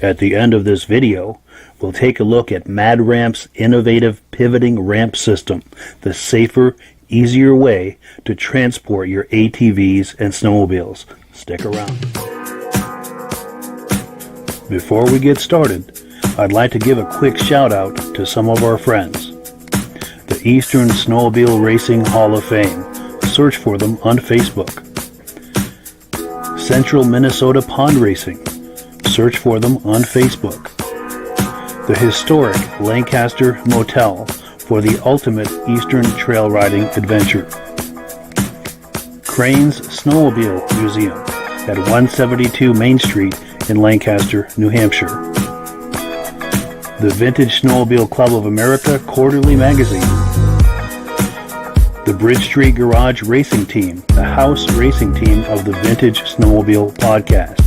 At the end of this video, we'll take a look at Mad Ramp's innovative pivoting ramp system, the safer, easier way to transport your ATVs and snowmobiles. Stick around. Before we get started, I'd like to give a quick shout out to some of our friends. The Eastern Snowmobile Racing Hall of Fame. Search for them on Facebook. Central Minnesota Pond Racing. Search for them on Facebook. The historic Lancaster Motel for the ultimate Eastern trail riding adventure. Crane's Snowmobile Museum at 172 Main Street in Lancaster, New Hampshire. The Vintage Snowmobile Club of America Quarterly Magazine. The Bridge Street Garage Racing Team, the house racing team of the Vintage Snowmobile Podcast.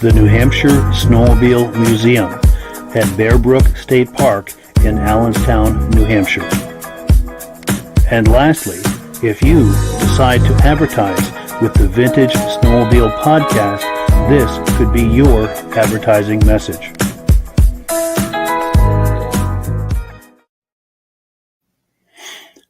The New Hampshire Snowmobile Museum at Bearbrook State Park in Allenstown, New Hampshire. And lastly, if you decide to advertise with the Vintage Snowmobile Podcast, this could be your advertising message.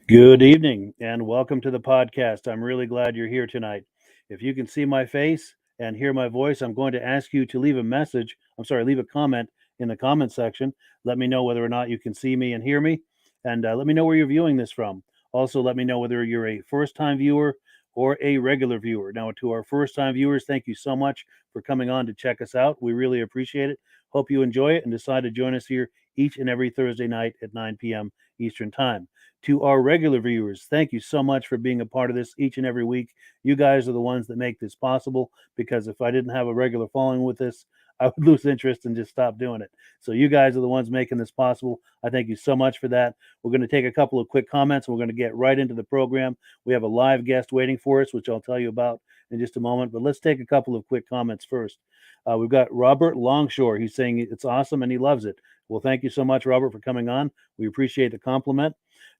Good evening and welcome to the podcast. I'm really glad you're here tonight. If you can see my face and hear my voice, I'm going to ask you to leave a comment in the comment section. Let me know whether or not you can see me and hear me, and let me know where you're viewing this from. Also, let me know whether you're a first-time viewer or a regular viewer. Now, to our first-time viewers, thank you so much for coming on to check us out. We really appreciate it. Hope you enjoy it and decide to join us here each and every Thursday night at 9 p.m. Eastern Time. To our regular viewers, thank you so much for being a part of this each and every week. You guys are the ones that make this possible, because if I didn't have a regular following with this, I would lose interest and just stop doing it. So you guys are the ones making this possible. I thank you so much for that. We're going to take a couple of quick comments, and we're going to get right into the program. We have a live guest waiting for us, which I'll tell you about in just a moment. But let's take a couple of quick comments first. We've got Robert Longshore. He's saying it's awesome and he loves it. Well, thank you so much, Robert, for coming on. We appreciate the compliment.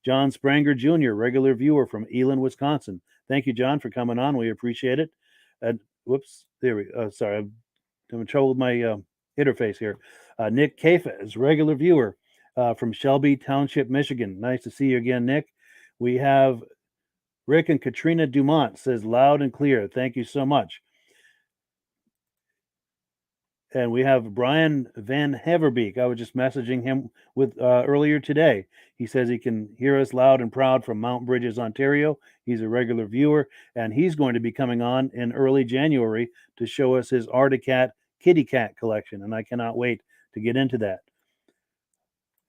John Spranger Jr., regular viewer from Eland, Wisconsin. Thank you, John, for coming on. We appreciate it. Sorry, I'm having trouble with my interface here. Nick Kafa is regular viewer from Shelby Township, Michigan. Nice to see you again, Nick. We have Rick and Katrina Dumont, says loud and clear. Thank you so much. And we have Brian Van Heverbeek. I was just messaging him with earlier today. He says he can hear us loud and proud from Mount Bridges, Ontario. He's a regular viewer, and he's going to be coming on in early January to show us his Arctic kitty cat collection, and I cannot wait to get into that.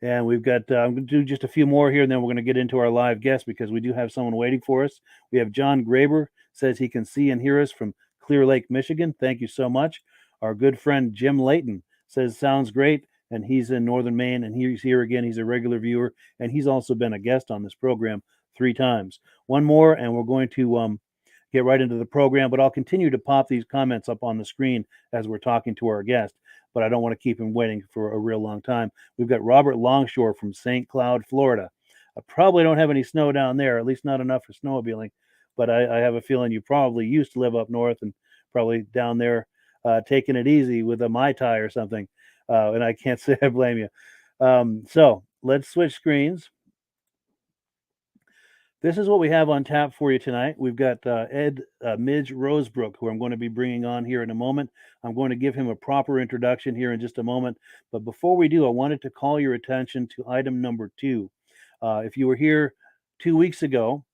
And we've got, I'm going to do just a few more here, and then we're going to get into our live guest because we do have someone waiting for us. We have John Graber, says he can see and hear us from Clear Lake, Michigan. Thank you so much. Our good friend Jim Layton says, sounds great. And he's in Northern Maine, and he's here again. He's a regular viewer, and he's also been a guest on this program 3 times. One more, and we're going to get right into the program, but I'll continue to pop these comments up on the screen as we're talking to our guest, but I don't want to keep him waiting for a real long time. We've got Robert Longshore from St. Cloud, Florida. I probably don't have any snow down there, at least not enough for snowmobiling, but I have a feeling you probably used to live up north and probably down there taking it easy with a Mai Tai or something, and I can't say I blame you. So let's switch screens. This is what we have on tap for you tonight. We've got Midge Rosebrook, who I'm going to be bringing on here in a moment. I'm going to give him a proper introduction here in just a moment. But before we do, I wanted to call your attention to item number 2. If you were here 2 weeks ago,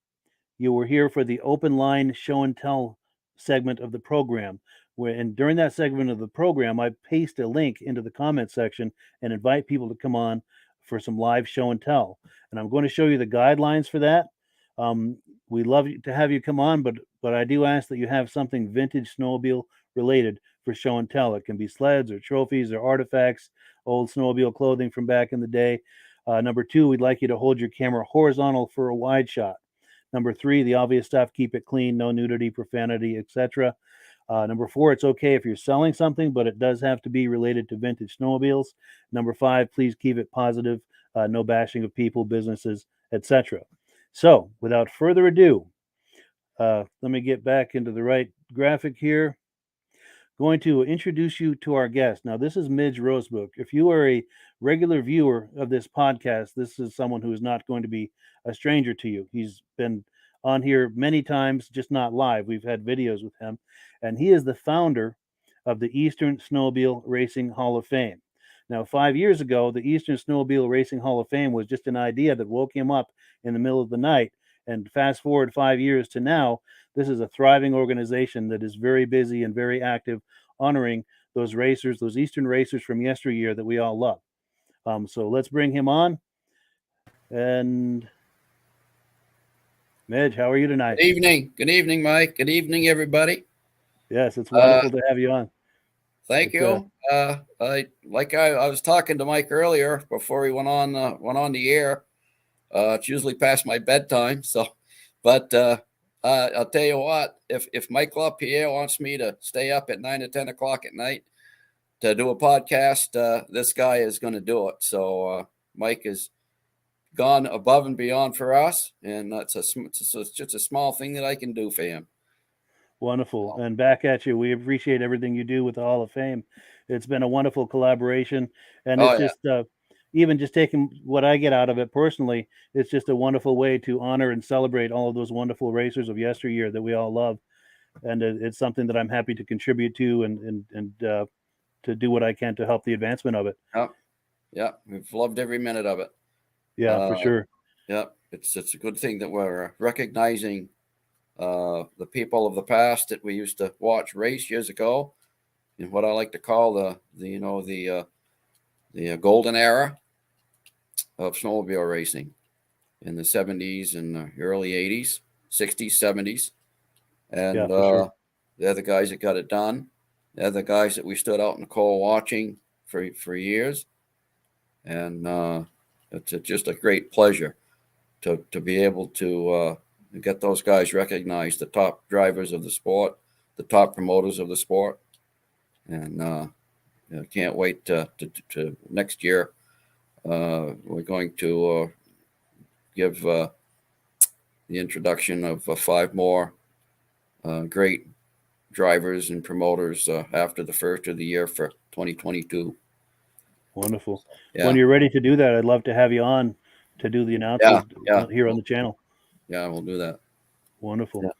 you were here for the open line show and tell segment of the program. And during that segment of the program, I paste a link into the comment section and invite people to come on for some live show and tell. And I'm going to show you the guidelines for that. We'd love to have you come on, but I do ask that you have something vintage snowmobile related for show and tell. It can be sleds or trophies or artifacts, old snowmobile clothing from back in the day. Number 2, we'd like you to hold your camera horizontal for a wide shot. Number 3, the obvious stuff, keep it clean, no nudity, profanity, etc. Number 4, it's okay if you're selling something, but it does have to be related to vintage snowmobiles. Number 5, please keep it positive, no bashing of people, businesses, etc. So, without further ado, let me get back into the right graphic here. Going to introduce you to our guest. Now, this is Midge Rosebrook. If you are a regular viewer of this podcast, this is someone who is not going to be a stranger to you. He's been on here many times, just not live. We've had videos with him, and he is the founder of the Eastern Snowmobile Racing Hall of Fame. Now, 5 years ago, the Eastern Snowmobile Racing Hall of Fame was just an idea that woke him up in the middle of the night. And fast forward 5 years to now, this is a thriving organization that is very busy and very active, honoring those racers, those Eastern racers from yesteryear that we all love. So let's bring him on. And Midge, how are you tonight? Good evening. Good evening, Mike. Good evening, everybody. Yes, it's wonderful to have you on. Thank you. I was talking to Mike earlier before we went on the air. It's usually past my bedtime, but I'll tell you what. If Mike LaPierre wants me to stay up at 9 or 10 o'clock at night to do a podcast, this guy is going to do it. So Mike has gone above and beyond for us, and it's just a small thing that I can do for him. Wonderful. And back at you. We appreciate everything you do with the Hall of Fame. It's been a wonderful collaboration. And it's just, even just taking what I get out of it personally, it's just a wonderful way to honor and celebrate all of those wonderful racers of yesteryear that we all love. And it's something that I'm happy to contribute to and to do what I can to help the advancement of it. Yeah. We've loved every minute of it. Yeah, for sure. Yeah. It's a good thing that we're recognizing the people of the past that we used to watch race years ago, in what I like to call the golden era of snowmobile racing in the 70s and the early 80s, 60s, 70s. And sure. They're the guys that got it done. They're the guys that we stood out in the cold watching for years. And it's just a great pleasure to be able to get those guys recognized, the top drivers of the sport, the top promoters of the sport. And I can't wait to next year. We're going to give the introduction of 5 more great drivers and promoters after the first of the year for 2022. Wonderful. Yeah. When you're ready to do that, I'd love to have you on to do the announcements here on the channel. Yeah, we'll do that. Wonderful. Yeah.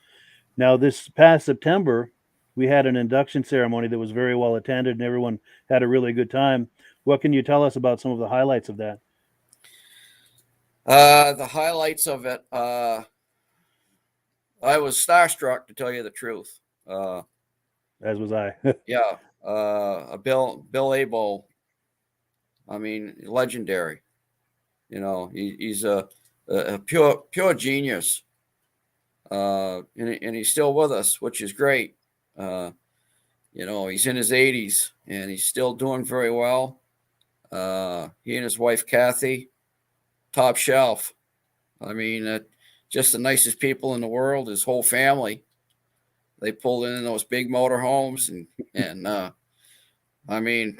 Now, this past September, we had an induction ceremony that was very well attended and everyone had a really good time. What can you tell us about some of the highlights of that? The highlights of it, I was starstruck, to tell you the truth. As was I. Yeah. Bill Abel, I mean, legendary. You know, he's a pure genius. And he's still with us, which is great. He's in his 80s and he's still doing very well. He and his wife, Kathy, top shelf. I mean, just the nicest people in the world. His whole family, they pulled in those big motorhomes, and I mean,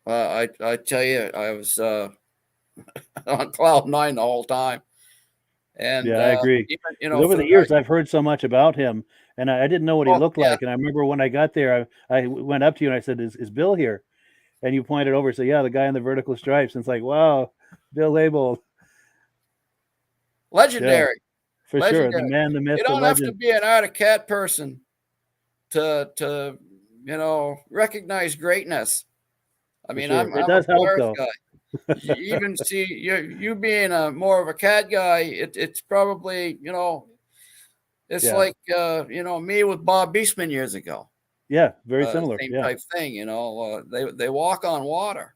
I tell you, I was on cloud nine the whole time. And Yeah, I agree. even, 'Cause over the years, I've heard so much about him, and I didn't know what he looked yeah, like. And I remember when I got there, I went up to you and I said, "Is Bill here?" And you pointed over and said, "Yeah, the guy in the vertical stripes." And it's like, wow, Bill Abel. Yeah, legendary, for sure. The legendary. man, the myth, You the don't have to legend. be an art cat person to recognize greatness. I For mean, sure. I'm It a does help, Polaris though. guy. You even see you being a more of a cat guy. It's probably it's Yeah. like me with Bob Beastman years ago. Yeah, very similar. Same Yeah. type thing. They walk on water.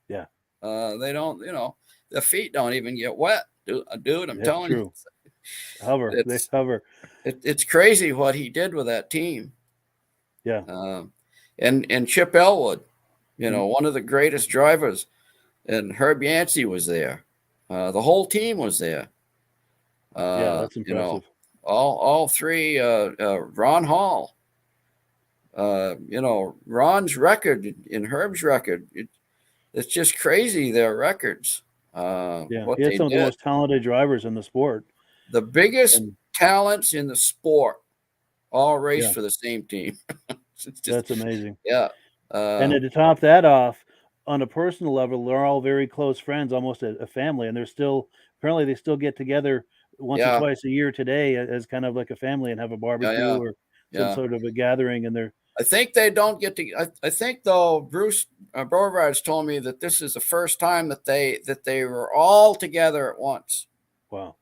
Yeah. They don't. Their feet don't even get wet, dude. I'm That's telling you, true. Hover. They it's hover. it's crazy what he did with that team. Yeah. And Chip Elwood, Mhm. one of the greatest drivers, and Herb Yancey was there. The whole team was there. Yeah, that's impressive. All three. Ron Hall. Ron's record and Herb's record. It's just crazy, their records. Yeah. What He had they some of the did. most talented drivers in the sport. The biggest And talents in the sport all race yeah, for the same team. It's just, that's amazing. yeah. And then to top that off, on a personal level, they're all very close friends, almost a family, and they're still apparently they still get together once or Yeah. twice a year today as kind of like a family and have a Yeah. barbecue Yeah. or some Yeah. sort of a gathering. And they're I think they don't get to. I think though, Bruce Beauregard's told me that this is the first time that they were all together at once. wow.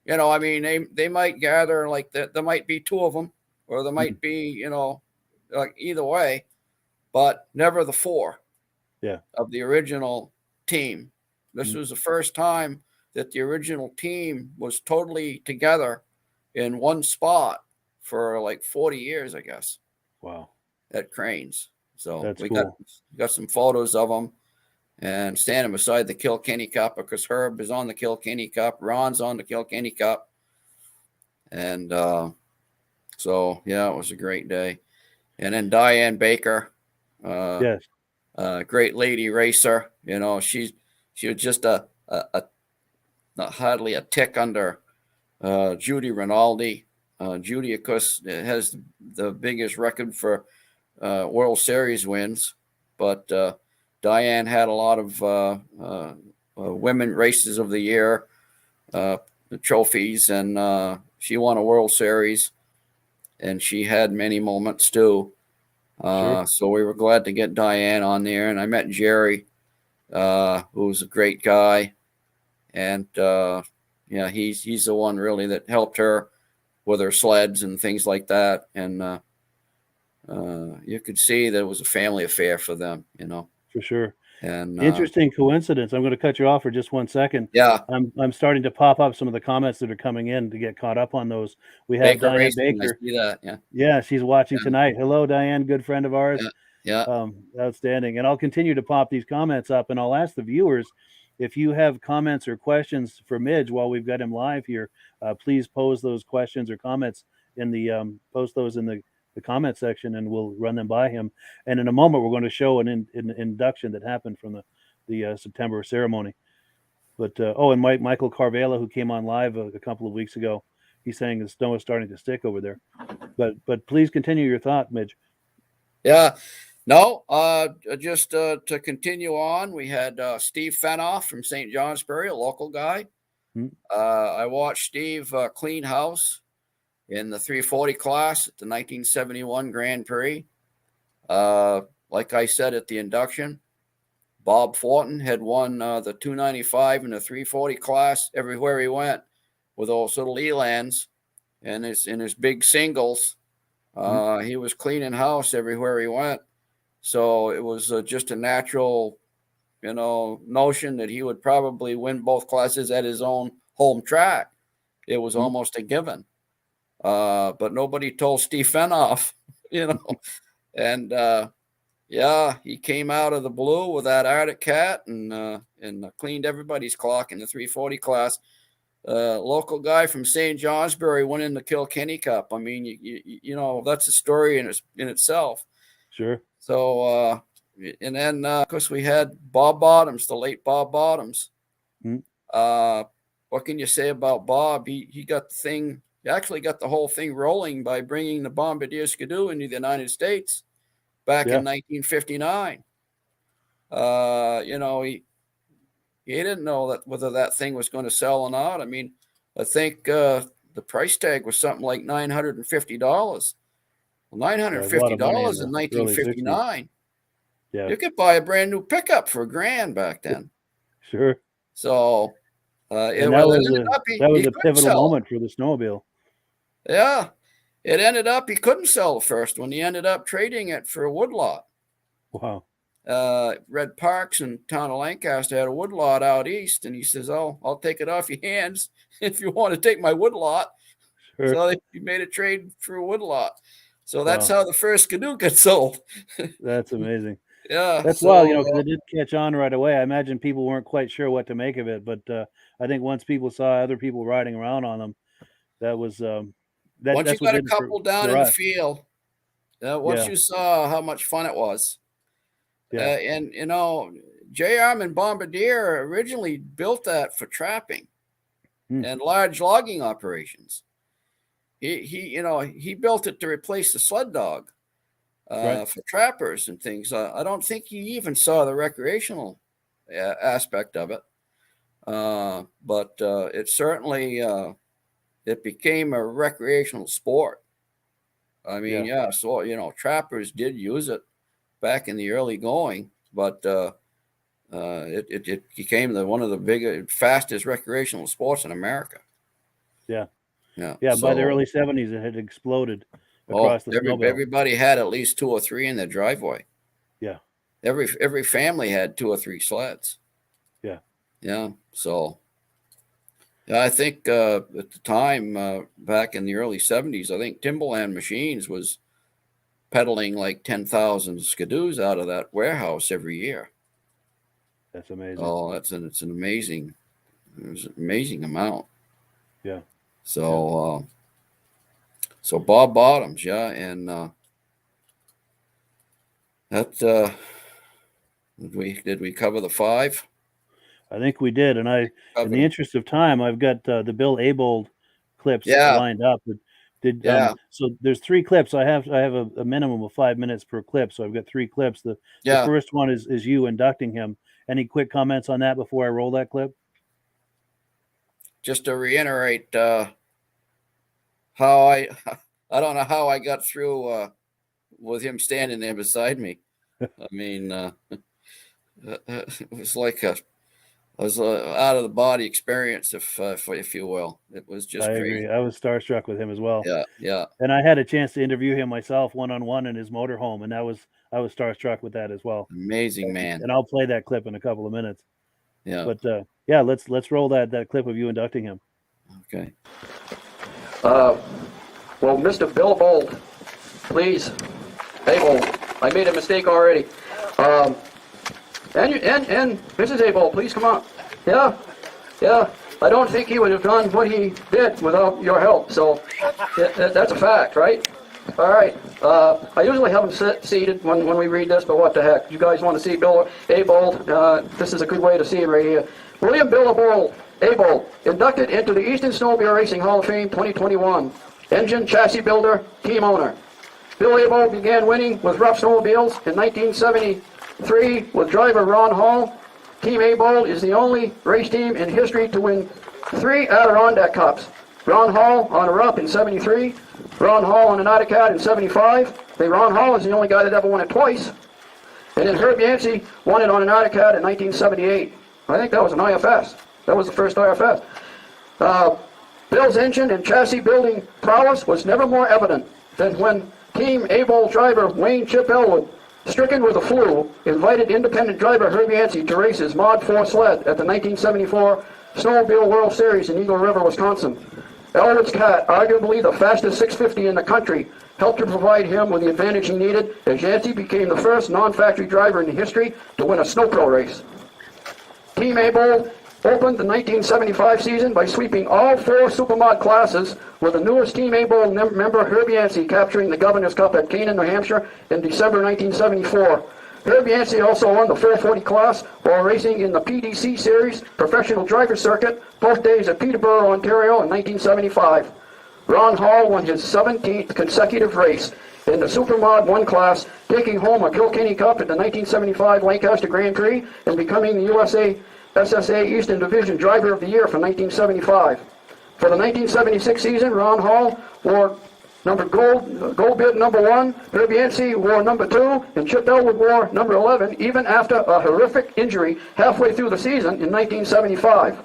I mean, they might gather like that. There might be two of them, or there Mhm. might be like either way, but never the four Yeah. of the original team. This Mhm. was the first time that the original team was totally together in one spot for like 40 years, I guess, Wow. at Cranes. So That's we got cool. some photos of them and standing beside the Kilkenny Cup because Herb is on the Kilkenny Cup, Ron's on the Kilkenny Cup, and so yeah, it was a great day. And then Diane Baker, Yes. great lady racer. She was just a hardly a tick under Judy Rinaldi. Judy, of course, has the biggest record for World Series wins, but Diane had a lot of women races of the year, trophies, and she won a World Series, and she had many moments too. Sure. So we were glad to get Diane on there, and I met Jerry, who's a great guy, and yeah, he's the one really that helped her with her sleds and things like that, and you could see that it was a family affair for them, For sure. and Interesting coincidence. I'm going to cut you off for just 1 second. yeah, I'm starting to pop up some of the comments that are coming in to get caught up on those. We have Baker Diane Racing, I Baker. see that, yeah, Yeah, she's watching yeah, tonight. Hello, Diane, good friend of ours. yeah, yeah, Outstanding. And I'll continue to pop these comments up, and I'll ask the viewers if you have comments or questions for Midge while we've got him live here. Please pose those questions or comments in the post those in the comment section, and we'll run them by him. And in a moment, we're going to show an induction that happened from the September ceremony. But and Michael Carvela, who came on live a couple of weeks ago, he's saying the snow is starting to stick over there. But please continue your thought, Midge. yeah. No, just to continue on, we had Steve Fenoff from St. Johnsbury, a local guy. Hmm. I watched Steve clean house in the 340 class at the 1971 Grand Prix. Like I said at the induction, Bob Fortin had won the 295 and the 340 class everywhere he went with those little Elans and his big singles. He was cleaning house everywhere he went. So it was just a natural, notion that he would probably win both classes at his own home track. It was almost a given. But nobody told Steve Fenoff and yeah, he came out of the blue with that Arctic Cat and cleaned everybody's clock in the 340 class. Local guy from St. Johnsbury went in the Kilkenny Cup. I mean, you know, that's a story in itself. Sure. So, and then, of course, we had Bob Bottoms, the late Bob Bottoms. What can you say about Bob? He got the thing, he actually got the whole thing rolling by bringing the Bombardier Skidoo into the United States back in 1959. You know, he didn't know that whether that thing was going to sell or not. I mean, I think the price tag was something like $950. Well, $950 in 1959. Yeah, you could buy a brand new pickup for $1,000 back then. Sure. So that was a pivotal moment for the snowmobile. Yeah, it ended up he couldn't sell the first one. He ended up trading it for a woodlot. Wow. Red Parks in town of Lancaster had a woodlot out east, and he says, "Oh, I'll take it off your hands if you want to take my woodlot." Sure. So he made a trade for a woodlot. So that's how the first Skidoo got sold. That's amazing. Yeah, that's wild, you know, because it did catch on right away. I imagine people weren't quite sure what to make of it, but I think once people saw other people riding around on them, that was once you got a couple down in the field. Once you saw how much fun it was, and you know, J. Armand Bombardier originally built that for trapping and large logging operations. He built it to replace the sled dog. For trappers and things. I don't think he even saw the recreational aspect of it. But it certainly, it became a recreational sport. I mean, so, you know, trappers did use it back in the early going, but it became one of the biggest, fastest recreational sports in America. Yeah. By the early 70s, it had exploded. Everybody had at least 2 or 3 in their driveway. Yeah. Every family had 2 or 3 sleds. Yeah. Yeah. So I think at the time, back in the early 70s, I think Timberland Machines was peddling like 10,000 Skidoos out of that warehouse every year. That's amazing. Oh, it's an amazing amount. Yeah. So so Bob Bottoms, and that did we cover the 5? I think we did, and in the interest of time, I've got the Bill Abold clips lined up. So there's 3 clips. I have a minimum of 5 minutes per clip, so I've got 3 clips. The first one is you inducting him. Any quick comments on that before I roll that clip? Just to reiterate, how I don't know how I got through with him standing there beside me. I mean, it was like a out of the body experience, if you will. It was just I crazy. agree. I was starstruck with him as well. Yeah. And I had a chance to interview him myself one-on-one in his motorhome, and I was starstruck with that as well. Amazing man. And I'll play that clip in a couple of minutes. Yeah. But let's roll that clip of you inducting him. Okay. Well, Mr. Bill Abold, please. Abold, I made a mistake already. And Mrs. Abold, please come on. Yeah. I don't think he would have done what he did without your help. So that's a fact, right? All right. I usually have him seated when we read this, but what the heck? You guys want to see Bill Abold? This is a good way to see him right here. William Bill Abold, inducted into the Eastern Snowmobile Racing Hall of Fame 2021. Engine, chassis builder, team owner. Bill Abold began winning with Rupp snowmobiles in 1973 with driver Ron Hall. Team Abold is the only race team in history to win 3 Adirondack Cups. Ron Hall on a Rupp in 73, Ron Hall on an Arctic Cat in 75. Ron Hall is the only guy that ever won it twice. And then Herb Yancey won it on an Arctic Cat in 1978. I think that was an IFS. That was the first IFS. Bill's engine and chassis building prowess was never more evident than when Team Abold driver Wayne Chip Elwood, stricken with the flu, invited independent driver Herb Yancey to race his Mod 4 sled at the 1974 Snowmobile World Series in Eagle River, Wisconsin. Elwood's cat, arguably the fastest 650 in the country, helped to provide him with the advantage he needed as Yancey became the first non-factory driver in history to win a snow pro race. Team Able opened the 1975 season by sweeping all 4 Supermod classes, with the newest Team Able member Herb Yancey capturing the Governor's Cup at Canaan, New Hampshire in December 1974. Herb Yancey also won the 440 class while racing in the PDC Series professional driver circuit, both days at Peterborough, Ontario in 1975. Ron Hall won his 17th consecutive race in the Supermod 1 class, taking home a Kilkenny Cup at the 1975 Lancaster Grand Prix and becoming the USA SSA Eastern Division Driver of the Year for 1975. For the 1976 season, Ron Hall wore gold bib number 1, Herb Yancey wore number 2, and Chip Elwood wore number 11, even after a horrific injury halfway through the season in 1975.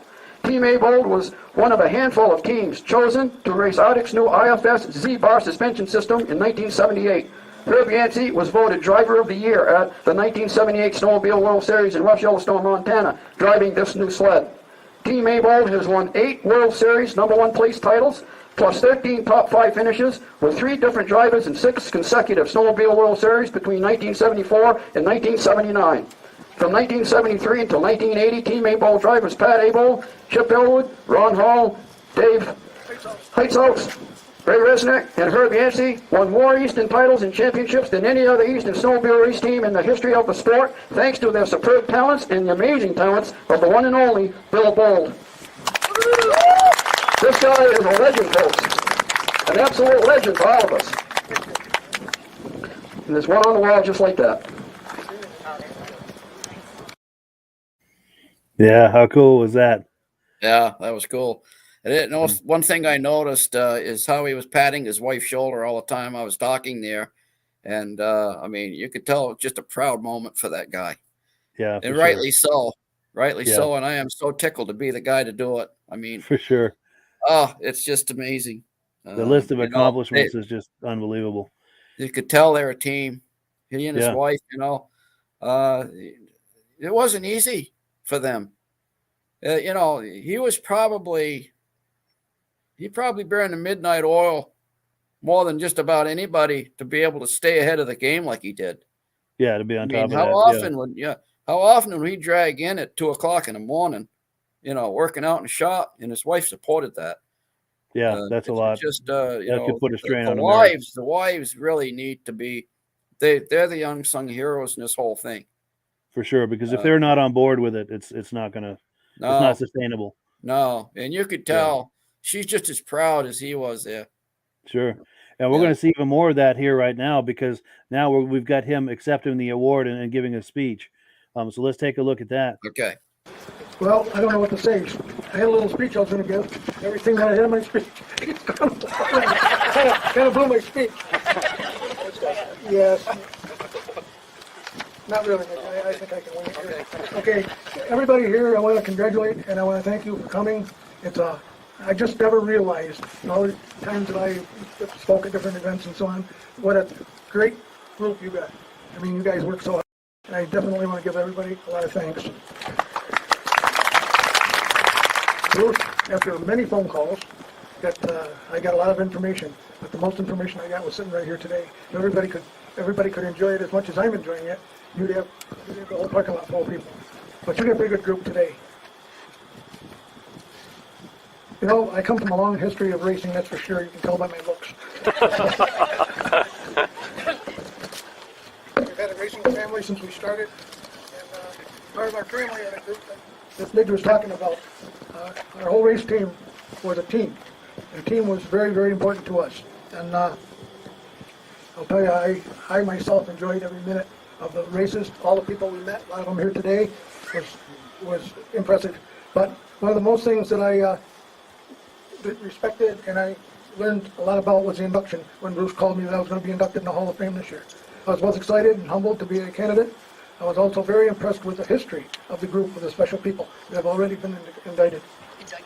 Team Able was one of a handful of teams chosen to race Ardic's new IFS Z-Bar suspension system in 1978. Herb Yancey was voted Driver of the Year at the 1978 Snowmobile World Series in Rough Yellowstone, Montana, driving this new sled. Team Able has won 8 World Series number 1 place titles, plus 13 top 5 finishes, with 3 different drivers in 6 consecutive Snowmobile World Series between 1974 and 1979. From 1973 until 1980, Team Able drivers Pat Able, Chip Elwood, Ron Hall, Dave Heitzoaks, Ray Resnick, and Herb Yancey won more Eastern titles and championships than any other Eastern snowmobile race team in the history of the sport, thanks to their superb talents and the amazing talents of the one and only Bill Bold. This guy is a legend, folks. An absolute legend for all of us. And there's one on the wall just like that. Yeah, how cool was that? Yeah, that was cool. One thing I noticed is how he was patting his wife's shoulder all the time I was talking there. And, I mean, you could tell it was just a proud moment for that guy. Yeah, and rightly sure. so. Rightly so. And I am so tickled to be the guy to do it. I mean, for sure. Oh, it's just amazing. The list of accomplishments is just unbelievable. You could tell they're a team. He and his wife, it wasn't easy for them. He probably burned the midnight oil more than just about anybody to be able to stay ahead of the game like he did. Yeah, to be on top of that. How often would he drag in at 2:00 in the morning, working out in the shop, and his wife supported that. Yeah, that's a lot. Just that could put a strain on the wives really need to be. They're the unsung heroes in this whole thing. For sure, because if they're not on board with it, it's not not sustainable. No, and you could tell she's just as proud as he was there. Sure. And we're going to see even more of that here right now, because now we've got him accepting the award and giving a speech. So let's take a look at that. Okay. Well, I don't know what to say. I had a little speech I was going to give. Everything that I had in my speech kind of blew my speech. Yes. Not really. I think I can win it. Okay. Everybody here, I want to congratulate and I want to thank you for coming. I just never realized, all the times that I spoke at different events and so on, what a great group you got. I mean, you guys work so hard, and I definitely want to give everybody a lot of thanks. After many phone calls, I got a lot of information, but the most information I got was sitting right here today. Everybody could enjoy it as much as I'm enjoying it. You'd have the whole parking lot full of people. But you got a pretty good group today. I come from a long history of racing, that's for sure. You can tell by my looks. We've had a racing family since we started. And part of our family and a group that Midge was talking about, our whole race team was a team. And the team was very, very important to us. And I'll tell you, I myself enjoyed every minute of the races. All the people we met, a lot of them here today, was impressive. But one of the most things that I respected and I learned a lot about was the induction when Bruce called me that I was going to be inducted in the Hall of Fame this year. I was both excited and humbled to be a candidate. I was also very impressed with the history of the group of the special people that have already been indicted.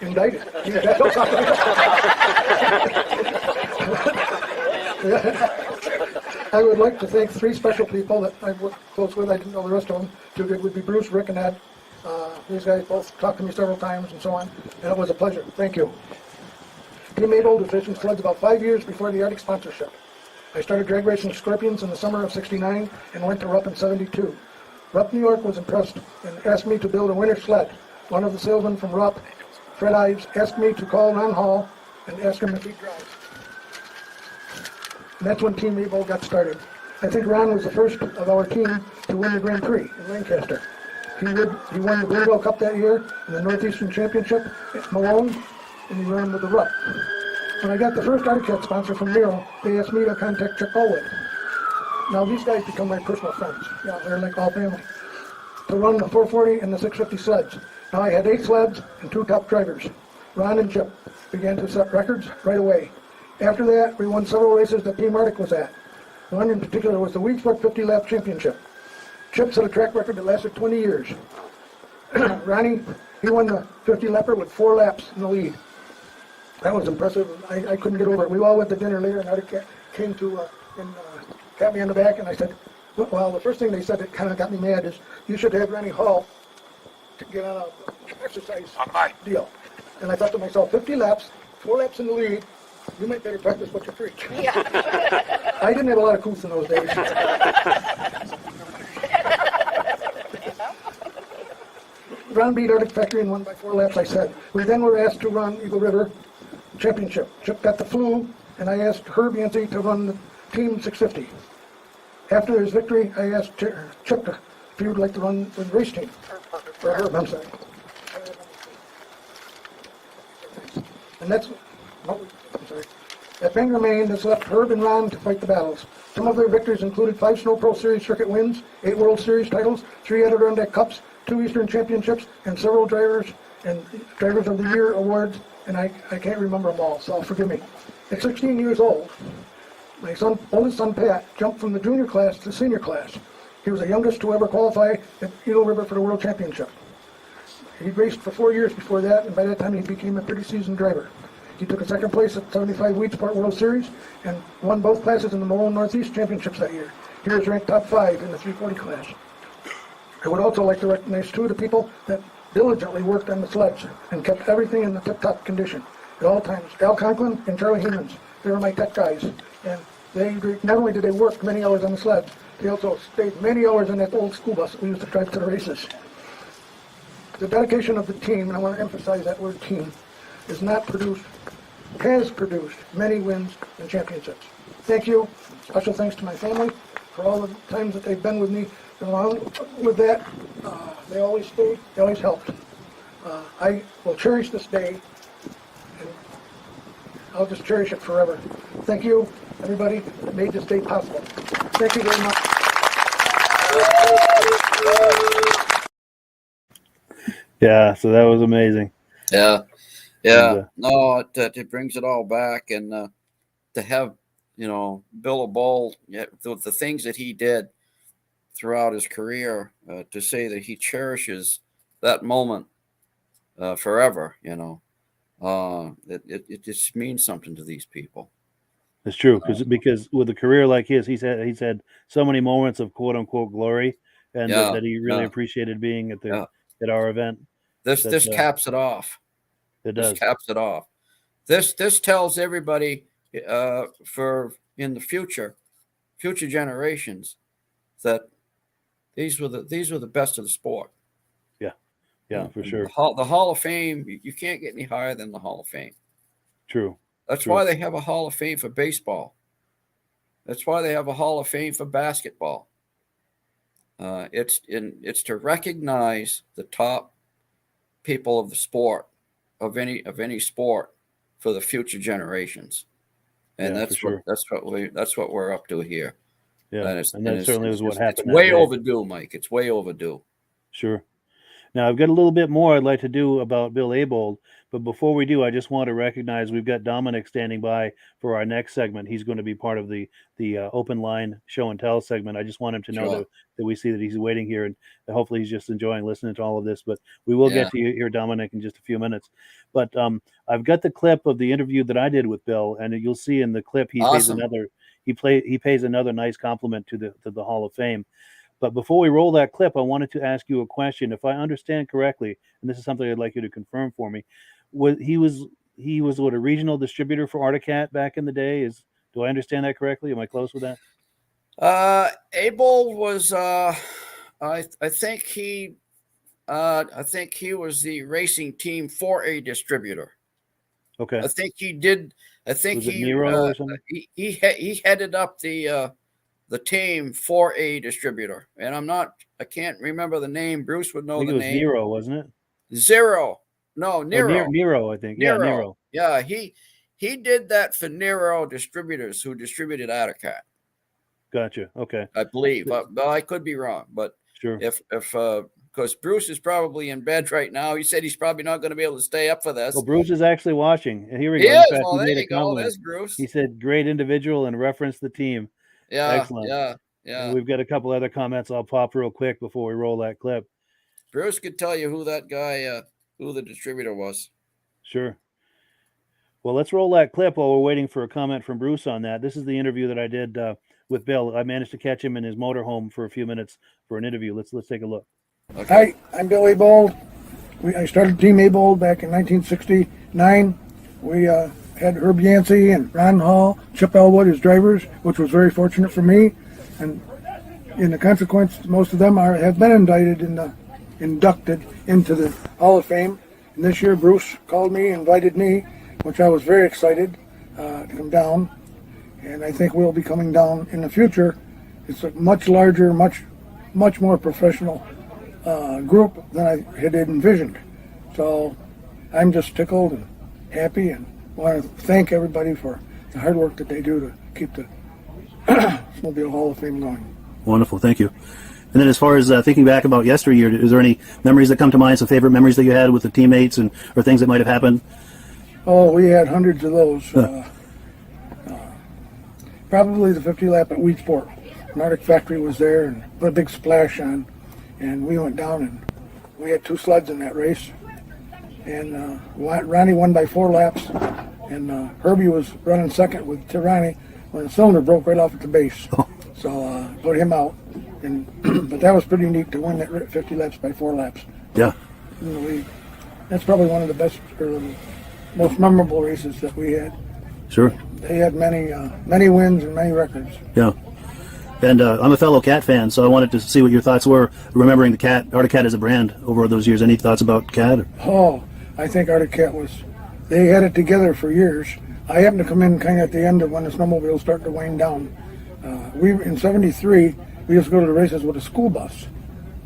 Indicted. Yeah, I would like to thank 3 special people that I worked close with. I didn't know the rest of them. 2 good would be Bruce, Rick, and Ed. These guys both talked to me several times and so on, and it was a pleasure. Thank you. Team Mabel was racing sleds about 5 years before the Arctic sponsorship. I started drag racing Scorpions in the summer of '69 and went to Rupp in '72. Rupp, New York was impressed and asked me to build a winter sled. One of the salesmen from Rupp, Fred Ives, asked me to call Ron Hall and ask him if he'd drive. And that's when Team Mabel got started. I think Ron was the first of our team to win the Grand Prix in Lancaster. He won the Bluebell Cup that year and the Northeastern Championship at Malone, and he ran with the Rupp. When I got the first Arctic sponsor from Nero, they asked me to contact Chuck Colwood. Now these guys become my personal friends. Yeah, they're like all family. To run the 440 and the 650 sleds. Now I had 8 sleds and 2 top drivers. Ron and Chip began to set records right away. After that, we won several races that Team Arctic was at. One in particular was the Weeksburg 50-lap championship. Chip set a track record that lasted 20 years. Ronnie, he won the 50-lapper with 4 laps in the lead. That was impressive. I couldn't get over it. We all went to dinner later, and Arctic came to and got me on the back, and I said, well, the first thing they said that kind of got me mad is, you should have Ronnie Hall to get on an exercise deal. And I thought to myself, 50 laps, 4 laps in the lead, you might better practice what you preach. Yeah. I didn't have a lot of couth in those days. Ron beat Arctic Factory and won by 4 laps, I said. We then were asked to run Eagle River Championship. Chip got the flu, and I asked Herb Yancey to run the Team 650. After his victory, I asked Chip if he would like to run the race team. Or Herb, I'm sorry. And that's, I'm sorry. At Bangor, Maine, this left Herb and Ron to fight the battles. Some of their victories included 5 Snow Pro Series circuit wins, 8 World Series titles, 3 Adirondack Cups, 2 Eastern Championships, and several Drivers of the Year awards, and I can't remember them all, so forgive me. At 16 years old, my oldest son Pat jumped from the junior class to senior class. He was the youngest to ever qualify at Eagle River for the World Championship. He raced for 4 years before that, and by that time he became a pretty seasoned driver. He took a second place at 75 Wheatsport World Series and won both classes in the Malone Northeast Championships that year. He was ranked top 5 in the 340 class. I would also like to recognize 2 of the people that diligently worked on the sleds and kept everything in the tip-top condition at all times. Al Conklin and Charlie Hemans. They were my tech guys. And they not only did they work many hours on the sleds, they also stayed many hours in that old school bus that we used to drive to the races. The dedication of the team, and I want to emphasize that word team, has produced many wins and championships. Thank you. Special thanks to my family for all the times that they've been with me. And along with that, they always stayed, they always helped. I will cherish this day, and I'll just cherish it forever. Thank you, everybody, that made this day possible. Thank you very much. Yeah, so that was amazing. Yeah. And, No, it brings it all back, and to have, Bill Bull, the things that he did throughout his career, to say that he cherishes that moment forever, it just means something to these people. It's true, because with a career like his, he's had so many moments of quote unquote glory, and that he really appreciated being at our event. This caps it off. It does. This caps it off. This tells everybody for in the future generations that these were the best of the sport. Yeah, for sure. The Hall of Fame, you can't get any higher than the Hall of Fame. True. That's why they have a Hall of Fame for baseball. That's why they have a Hall of Fame for basketball. It's to recognize the top people of the sport, of any sport, for the future generations, and that's what we're up to here. Yeah, and that certainly was what happened. It's way overdue, Mike. It's way overdue. Sure. Now, I've got a little bit more I'd like to do about Bill Abold, but before we do, I just want to recognize we've got Dominic standing by for our next segment. He's going to be part of the open line show and tell segment. I just want him to know that we see that he's waiting here, and hopefully he's just enjoying listening to all of this. But we will get to hear Dominic in just a few minutes. But I've got the clip of the interview that I did with Bill, and you'll see in the clip he pays another nice compliment to the Hall of Fame. But before we roll that clip, I wanted to ask you a question. If I understand correctly, and this is something I'd like you to confirm for me, he was he was what, a regional distributor for Articat back in the day. Do I understand that correctly? Am I close with that? Abel was I think he was the racing team for a distributor. Okay. I think he did. I think Was it Nero or something? He headed up the team for a distributor, and I can't remember the name. Bruce would know I think the it was name. Nero, wasn't it? Nero. Nero, I think. Yeah, Nero. Yeah, he did that for Nero distributors who distributed Articat. Gotcha. Okay. I believe. I could be wrong, but Sure. If because Bruce is probably in bed right now. He said he's probably not going to be able to stay up for this. Well, Bruce is actually watching. And here we He go. is. In fact, Well, he there made you a go. comment. There's Bruce. He said, "Great individual," and referenced the team. Yeah. Excellent. Yeah. And we've got a couple other comments I'll pop real quick before we roll that clip. Bruce could tell you who that guy, who the distributor was. Sure. Well, let's roll that clip while we're waiting for a comment from Bruce on that. This is the interview that I did with Bill. I managed to catch him in his motorhome for a few minutes for an interview. Let's take a look. Okay. Hi, I'm Bill Abold. I started Team Abold back in 1969. We had Herb Yancey and Ron Hall, Chip Elwood as drivers, which was very fortunate for me. And in the consequence, most of them have been inducted into the Hall of Fame. And this year, Bruce called me, invited me, which I was very excited to come down. And I think we'll be coming down in the future. It's a much larger, much more professional group than I had envisioned. So I'm just tickled and happy and want to thank everybody for the hard work that they do to keep the Snowmobile Hall of Fame going. Wonderful. Thank you. And then as far as thinking back about yesteryear, is there any memories that come to mind, some favorite memories that you had with the teammates or things that might have happened? Oh, we had hundreds of those. Probably the 50 lap at Wheatsport. Nordic Factory was there and put a big splash on. And we went down and we had 2 sleds in that race. And Ronnie won by 4 laps. And Herbie was running second with Ronnie when the cylinder broke right off at the base. So put him out. But that was pretty neat to win that 50 laps by 4 laps. Yeah. In the league. That's probably one of the best or the most memorable races that we had. Sure. They had many wins and many records. Yeah. And I'm a fellow Cat fan, so I wanted to see what your thoughts were remembering the Cat, Articat as a brand over those years. Any thoughts about Cat? Oh, I think Articat they had it together for years. I happened to come in kind of at the end of when the snowmobile started to wind down. In '73, we used to go to the races with a school bus.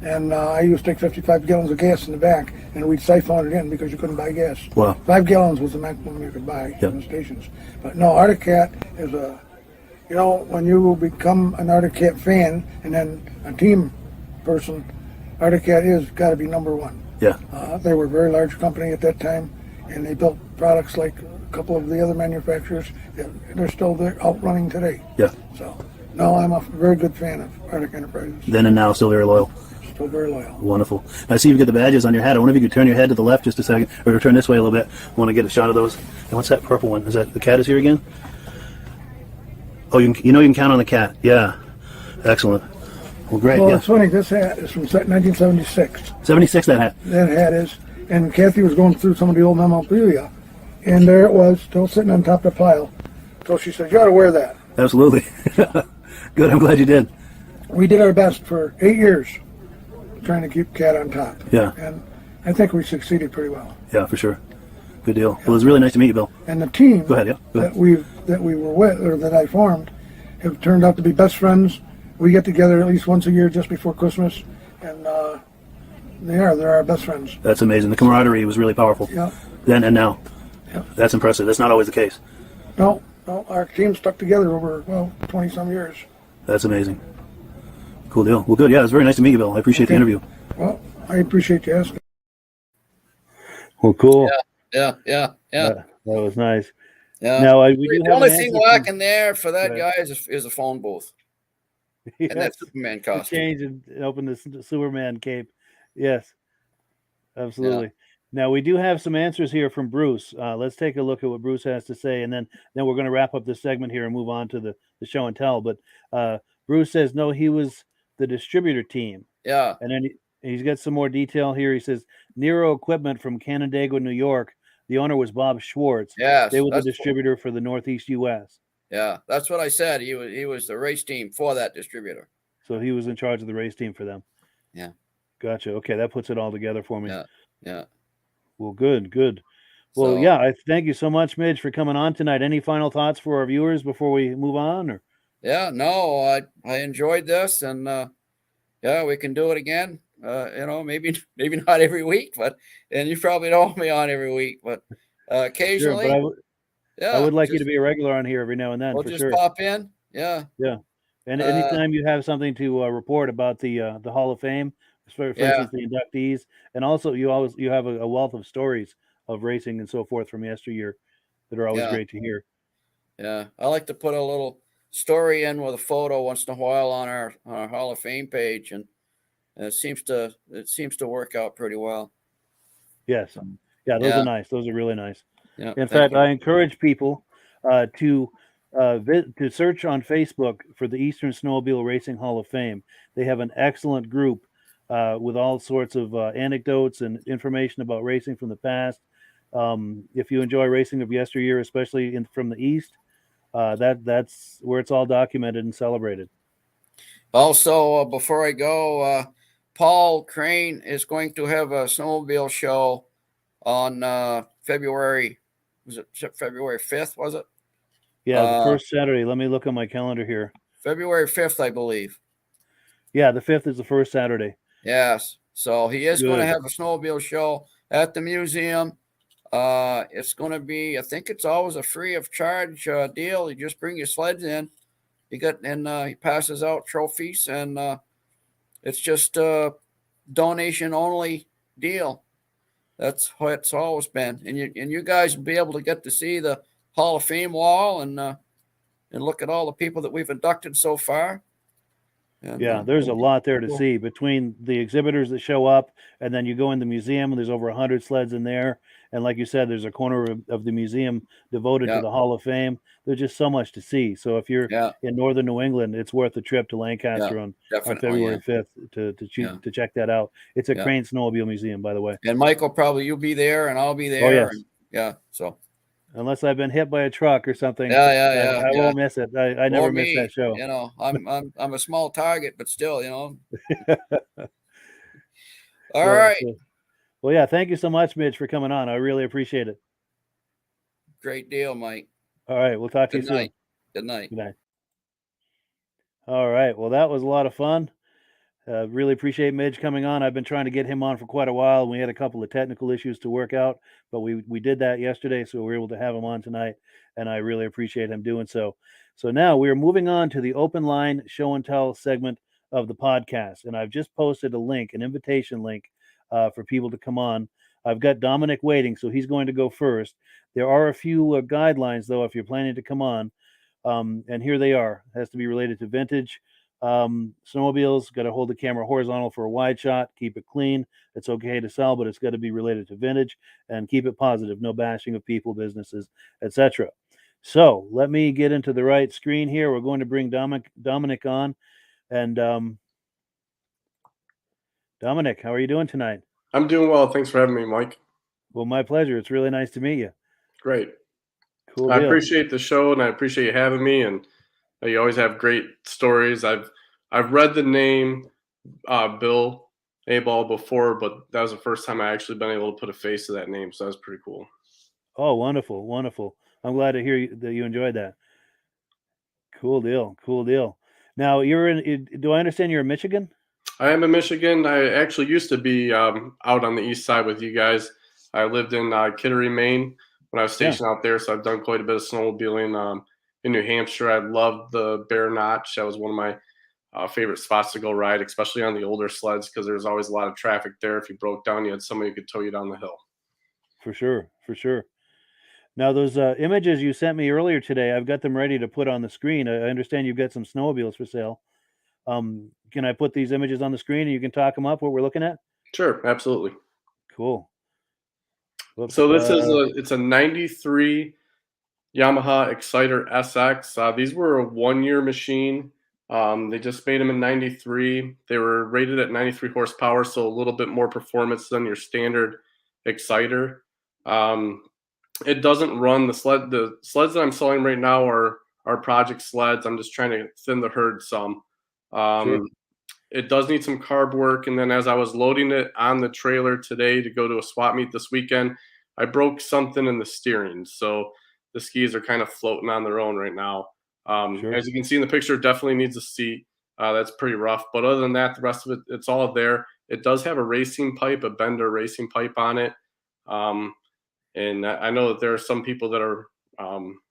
And I used to take 55 gallons of gas in the back, and we'd siphon it in because you couldn't buy gas. Wow. 5 gallons was the maximum you could buy in the stations. But no, Articat is when you become an Articat fan and then a team person, Articat is got to be number one. Yeah. They were a very large company at that time, and they built products like a couple of the other manufacturers. They're still there, outrunning today. Yeah. So, no, I'm a very good fan of Arctic Enterprises. Then and now, still very loyal. Still very loyal. Wonderful. I see you've got the badges on your hat. I wonder if you could turn your head to the left just a second, or turn this way a little bit. I want to get a shot of those. And what's that purple one? Is that the Cat is here again? Oh, you can count on the Cat. Yeah. Excellent. Well, great. Well, yeah. it's funny. This hat is from 1976. 76, that hat. That hat is. And Kathy was going through some of the old memorabilia, and there it was, still sitting on top of the pile. So she said, "You ought to wear that." Absolutely. Good. I'm glad you did. We did our best for 8 years trying to keep Cat on top. Yeah. And I think we succeeded pretty well. Yeah, for sure. Good deal. Well, it was really nice to meet you, Bill. And the team Go ahead, yeah. Go ahead. that we were with, or that I formed, have turned out to be best friends. We get together at least once a year just before Christmas, and they're our best friends. That's amazing. The camaraderie was really powerful. Yeah. Then and now. Yeah. That's impressive. That's not always the case. No, our team stuck together over 20-some years. That's amazing. Cool deal. Well, good. Yeah, it was very nice to meet you, Bill. I appreciate the interview. Well, I appreciate you asking. Well, cool. Yeah. That was nice. Yeah. Now, we do The have only an thing answer lacking there for that Right. guy is a phone booth Yes. and that Superman costume. Change and open the Superman cape. Yes, absolutely. Now we do have some answers here from Bruce. Let's take a look at what Bruce has to say, and then we're going to wrap up this segment here and move on to the show and tell. But Bruce says no, he was the distributor team. Yeah. And then he's got some more detail here. He says Nero Equipment from Canandaigua, New York. The owner was Bob Schwartz. Yes, They were the distributor for the Northeast U.S. Yeah, that's what I said. He was the race team for that distributor. So he was in charge of the race team for them. Yeah. Gotcha. Okay, that puts it all together for me. Yeah. Well, good. Well, yeah, I thank you so much, Midge, for coming on tonight. Any final thoughts for our viewers before we move on? Or yeah, no, I enjoyed this, and yeah, we can do it again. Maybe not every week, and you probably don't want me on every week, but occasionally. Sure, but I would like you to be a regular on here every now and then. We'll for just sure. pop in. Yeah. And anytime you have something to report about the Hall of Fame, for instance, the inductees, and also you have a wealth of stories of racing and so forth from yesteryear that are always great to hear. Yeah, I like to put a little story in with a photo once in a while on our Hall of Fame page, and it seems to work out pretty well. Yes, yeah, those are nice. Those are really nice. Yeah. In fact, I encourage people to search on Facebook for the Eastern Snowmobile Racing Hall of Fame. They have an excellent group with all sorts of anecdotes and information about racing from the past. If you enjoy racing of yesteryear, especially from the East, that's where it's all documented and celebrated. Also, before I go, Paul Crane is going to have a snowmobile show on February 5th, was it? Yeah, the first Saturday. Let me look on my calendar here. February 5th, I believe. Yeah, the 5th is the first Saturday. Yes. So he is going to have a snowmobile show at the museum. It's going to be, I think it's always a free of charge deal. You just bring your sleds in. He passes out trophies, and it's just a donation only deal. That's how it's always been. And you guys will be able to get to see the Hall of Fame wall and look at all the people that we've inducted so far. And, yeah, there's a lot there to see between the exhibitors that show up, and then you go in the museum and there's over 100 sleds in there. And like you said, there's a corner of the museum devoted to the Hall of Fame. There's just so much to see. So if you're in northern New England, it's worth the trip to Lancaster on February 5th to check that out. It's a Crane Snowmobile Museum, by the way. And Michael, probably you'll be there and I'll be there. Oh, yes. And, so. Unless I've been hit by a truck or something, I won't miss it. I never miss that show. I'm a small target, but still, All right. Well, yeah, thank you so much, Midge, for coming on. I really appreciate it. Great deal, Mike. All right, we'll talk to you soon. Good night. Good night. All right, well, that was a lot of fun. Really appreciate Midge coming on. I've been trying to get him on for quite a while. We had a couple of technical issues to work out, but we did that yesterday, so we were able to have him on tonight, and I really appreciate him doing so. So now we are moving on to the open line show and tell segment of the podcast, and I've just posted a link, an invitation link for people to come on. I've got Dominic waiting, so he's going to go first. There are a few guidelines, though, if you're planning to come on, and here they are. It has to be related to vintage snowmobiles. Got to hold the camera horizontal for a wide shot. Keep it clean. It's okay to sell, but it's got to be related to vintage, and keep it positive. No bashing of people, businesses, etc. So let me get into the right screen here. We're going to bring Dominic on, and Dominic, how are you doing tonight? I'm doing well. Thanks for having me, Mike. Well, my pleasure. It's really nice to meet you. Great. Cool. I appreciate the show, and I appreciate you having me. And you always have great stories. I've read the name Bill Aball before, but that was the first time I actually been able to put a face to that name. So that was pretty cool. Oh, wonderful, wonderful. I'm glad to hear that you enjoyed that. Cool deal. Now do I understand you're in Michigan? I am in Michigan. I actually used to be out on the east side with you guys. I lived in Kittery, Maine when I was stationed out there, so I've done quite a bit of snowmobiling. In New Hampshire, I loved the Bear Notch. That was one of my favorite spots to go ride, especially on the older sleds, because there was always a lot of traffic there. If you broke down, you had somebody who could tow you down the hill. For sure. Now, those images you sent me earlier today, I've got them ready to put on the screen. I understand you've got some snowmobiles for sale. Can I put these images on the screen and you can talk them up, what we're looking at? Sure, absolutely. Cool. Whoops, so this it's a 93 Yamaha Exciter SX. These were a 1-year machine. They just made them in 93. They were rated at 93 horsepower, so a little bit more performance than your standard Exciter. it doesn't run the sled. The sleds that I'm selling right now are project sleds. I'm just trying to thin the herd some. Sure. It does need some carb work. And then as I was loading it on the trailer today to go to a swap meet this weekend, I broke something in the steering. So the skis are kind of floating on their own right now. Sure. As you can see in the picture, it definitely needs a seat. That's pretty rough. But other than that, the rest of it, it's all there. It does have a racing pipe, a Bender racing pipe on it. And I know that there are some people that are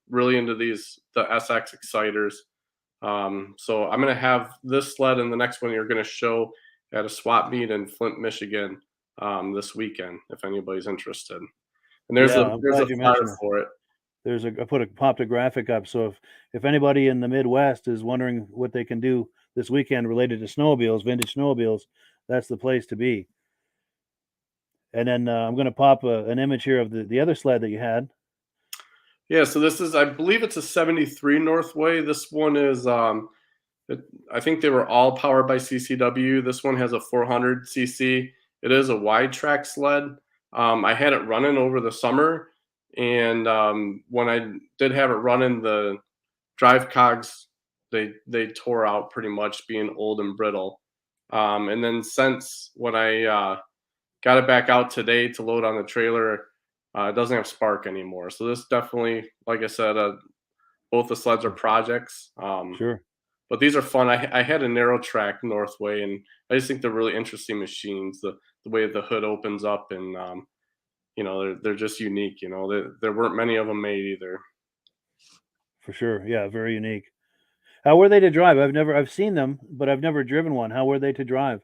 really into the SX exciters. So I'm going to have this sled and the next one you're going to show at a swap meet in Flint, Michigan this weekend, if anybody's interested. And there's I'm a glad you flyer mentioned it. for it. I popped a graphic up. So if anybody in the Midwest is wondering what they can do this weekend related to snowmobiles, vintage snowmobiles, that's the place to be. And then I'm going to pop an image here of the other sled that you had. Yeah, so this is, I believe it's a 73 Northway. This one is, I think they were all powered by CCW. This one has a 400 cc. It is a wide track sled. I had it running over the summer, and when I did have it running, the drive cogs they tore out pretty much, being old and brittle. And then since when I got it back out today to load on the trailer, it doesn't have spark anymore. So this definitely, like I said, both the sleds are projects. Sure. But these are fun. I had a narrow track Northway, and I just think they're really interesting machines. The way the hood opens up, and they're just unique. There weren't many of them made either. For sure. Yeah, very unique. How were they to drive? I've seen them, but I've never driven one. How were they to drive?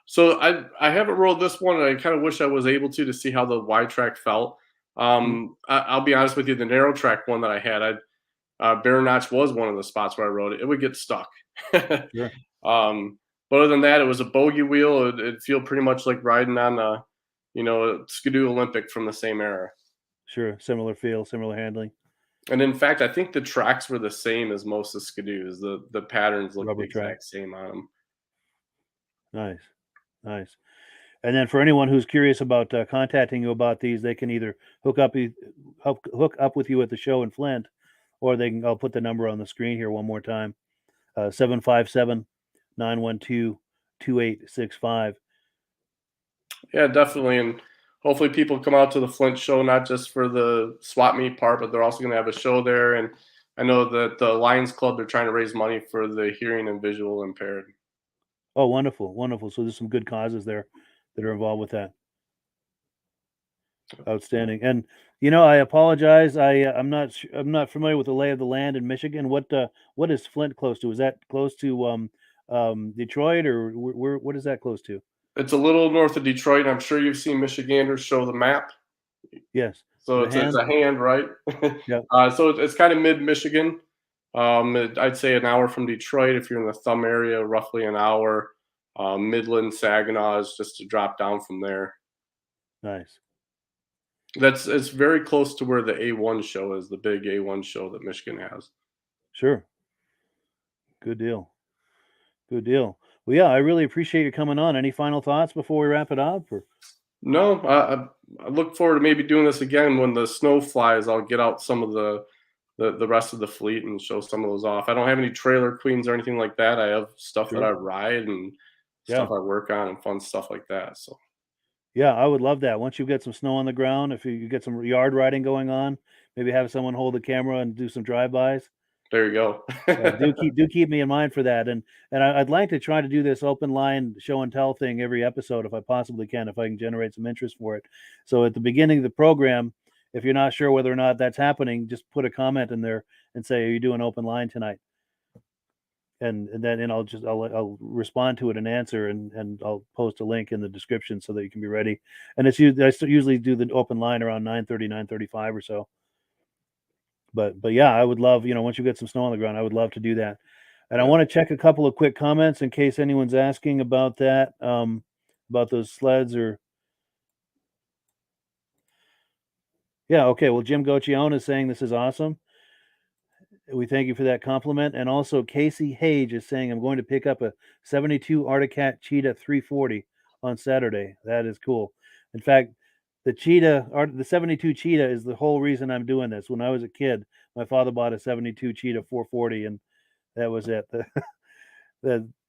So I haven't rolled this one, and I kind of wish I was able to see how the wide track felt. I'll be honest with you, the narrow track one that I had, Bare Notch was one of the spots where I rode it. It would get stuck. Sure. But other than that, it was a bogey wheel. It'd feel pretty much like riding on a Skidoo Olympic from the same era. Sure. Similar feel, similar handling. And in fact, I think the tracks were the same as most of Skidoos. The patterns look Rubber the exact track. same on them. Nice. And then for anyone who's curious about contacting you about these, they can either hook up with you at the show in Flint, or I'll put the number on the screen here one more time, 757-912-2865. Yeah, definitely. And hopefully people come out to the Flint show, not just for the swap meet part, but they're also going to have a show there. And I know that the Lions Club, they're trying to raise money for the hearing and visual impaired. Oh, wonderful. So there's some good causes there that are involved with that. Outstanding. And I apologize. I'm not familiar with the lay of the land in Michigan. What is Flint close to? Is that close to Detroit, or what is that close to? It's a little north of Detroit. I'm sure you've seen Michiganders show the map. Yes. So it's a hand, right? Yeah. So it's kind of mid-Michigan. I'd say an hour from Detroit if you're in the Thumb area, roughly an hour. Midland, Saginaw is just to drop down from there. Nice. It's very close to where the A1 show is, the big A1 show that Michigan has. Sure. Good deal. Well, yeah, I really appreciate you coming on. Any final thoughts before we wrap it up? Or? No, I look forward to maybe doing this again when the snow flies. I'll get out some of the rest of the fleet and show some of those off. I don't have any trailer queens or anything like that. I have stuff that I ride and stuff I work on and fun stuff like that. So. Yeah, I would love that. Once you get some snow on the ground, if you get some yard riding going on, maybe have someone hold the camera and do some drive-bys. There you go. do keep me in mind for that. And I'd like to try to do this open line show and tell thing every episode if I possibly can, if I can generate some interest for it. So at the beginning of the program, if you're not sure whether or not that's happening, just put a comment in there and say, "Are you doing open line tonight?" And then I'll respond to it and answer, and I'll post a link in the description so that you can be ready. And I usually do the open line around 9:30, 9:35 or so. But yeah, I would love, once you get some snow on the ground, I would love to do that. And I want to check a couple of quick comments in case anyone's asking about that, about those sleds or. Yeah. Okay. Well, Jim Goccione is saying this is awesome. We thank you for that compliment. And also Casey Hage is saying, I'm going to pick up a 72 Arctic Cat Cheetah 340 on Saturday. That is cool. In fact, The Cheetah, the 72 Cheetah is the whole reason I'm doing this. When I was a kid, my father bought a 72 Cheetah 440, and that was it.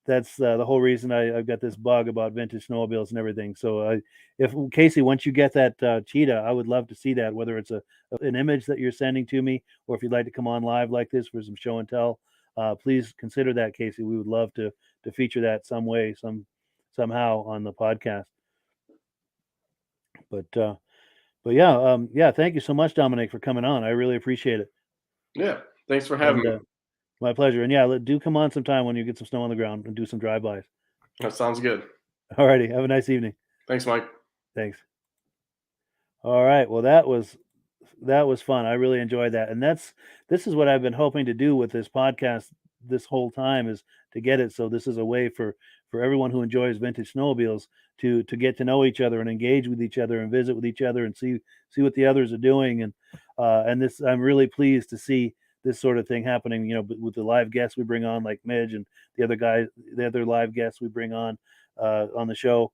That's the whole reason I've got this bug about vintage snowmobiles and everything. So if Casey, once you get that Cheetah, I would love to see that, whether it's an image that you're sending to me, or if you'd like to come on live like this for some show and tell, please consider that, Casey. We would love to feature that somehow on the podcast. But yeah, thank you so much, Dominic, for coming on. I really appreciate it. Yeah, thanks for having me. My pleasure. And yeah, do come on sometime when you get some snow on the ground and do some drive-bys. That sounds good. All righty. Have a nice evening. Thanks, Mike. Thanks. All right. Well, that was fun. I really enjoyed that. And this is what I've been hoping to do with this podcast this whole time, is to get it so this is a way for everyone who enjoys vintage snowmobiles to get to know each other and engage with each other and visit with each other and see what the others are doing. And this, I'm really pleased to see this sort of thing happening, with the live guests we bring on, like Midge and the other live guests we bring on the show,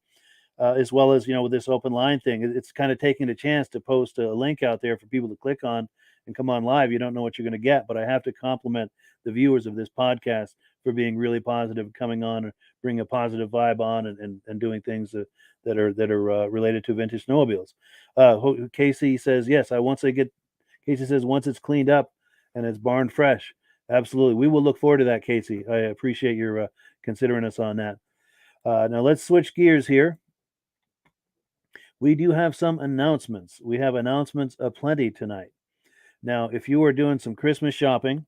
as well as, with this open line thing. It's kind of taking a chance to post a link out there for people to click on and come on live. You don't know what you're going to get, but I have to compliment the viewers of this podcast for being really positive, coming on and bring a positive vibe on and doing things that are related to vintage snowmobiles. Casey says, yes, Casey says, once it's cleaned up and it's barn fresh. Absolutely. We will look forward to that, Casey. I appreciate your considering us on that. Now let's switch gears here. We do have some announcements. We have announcements aplenty tonight. Now, if you are doing some Christmas shopping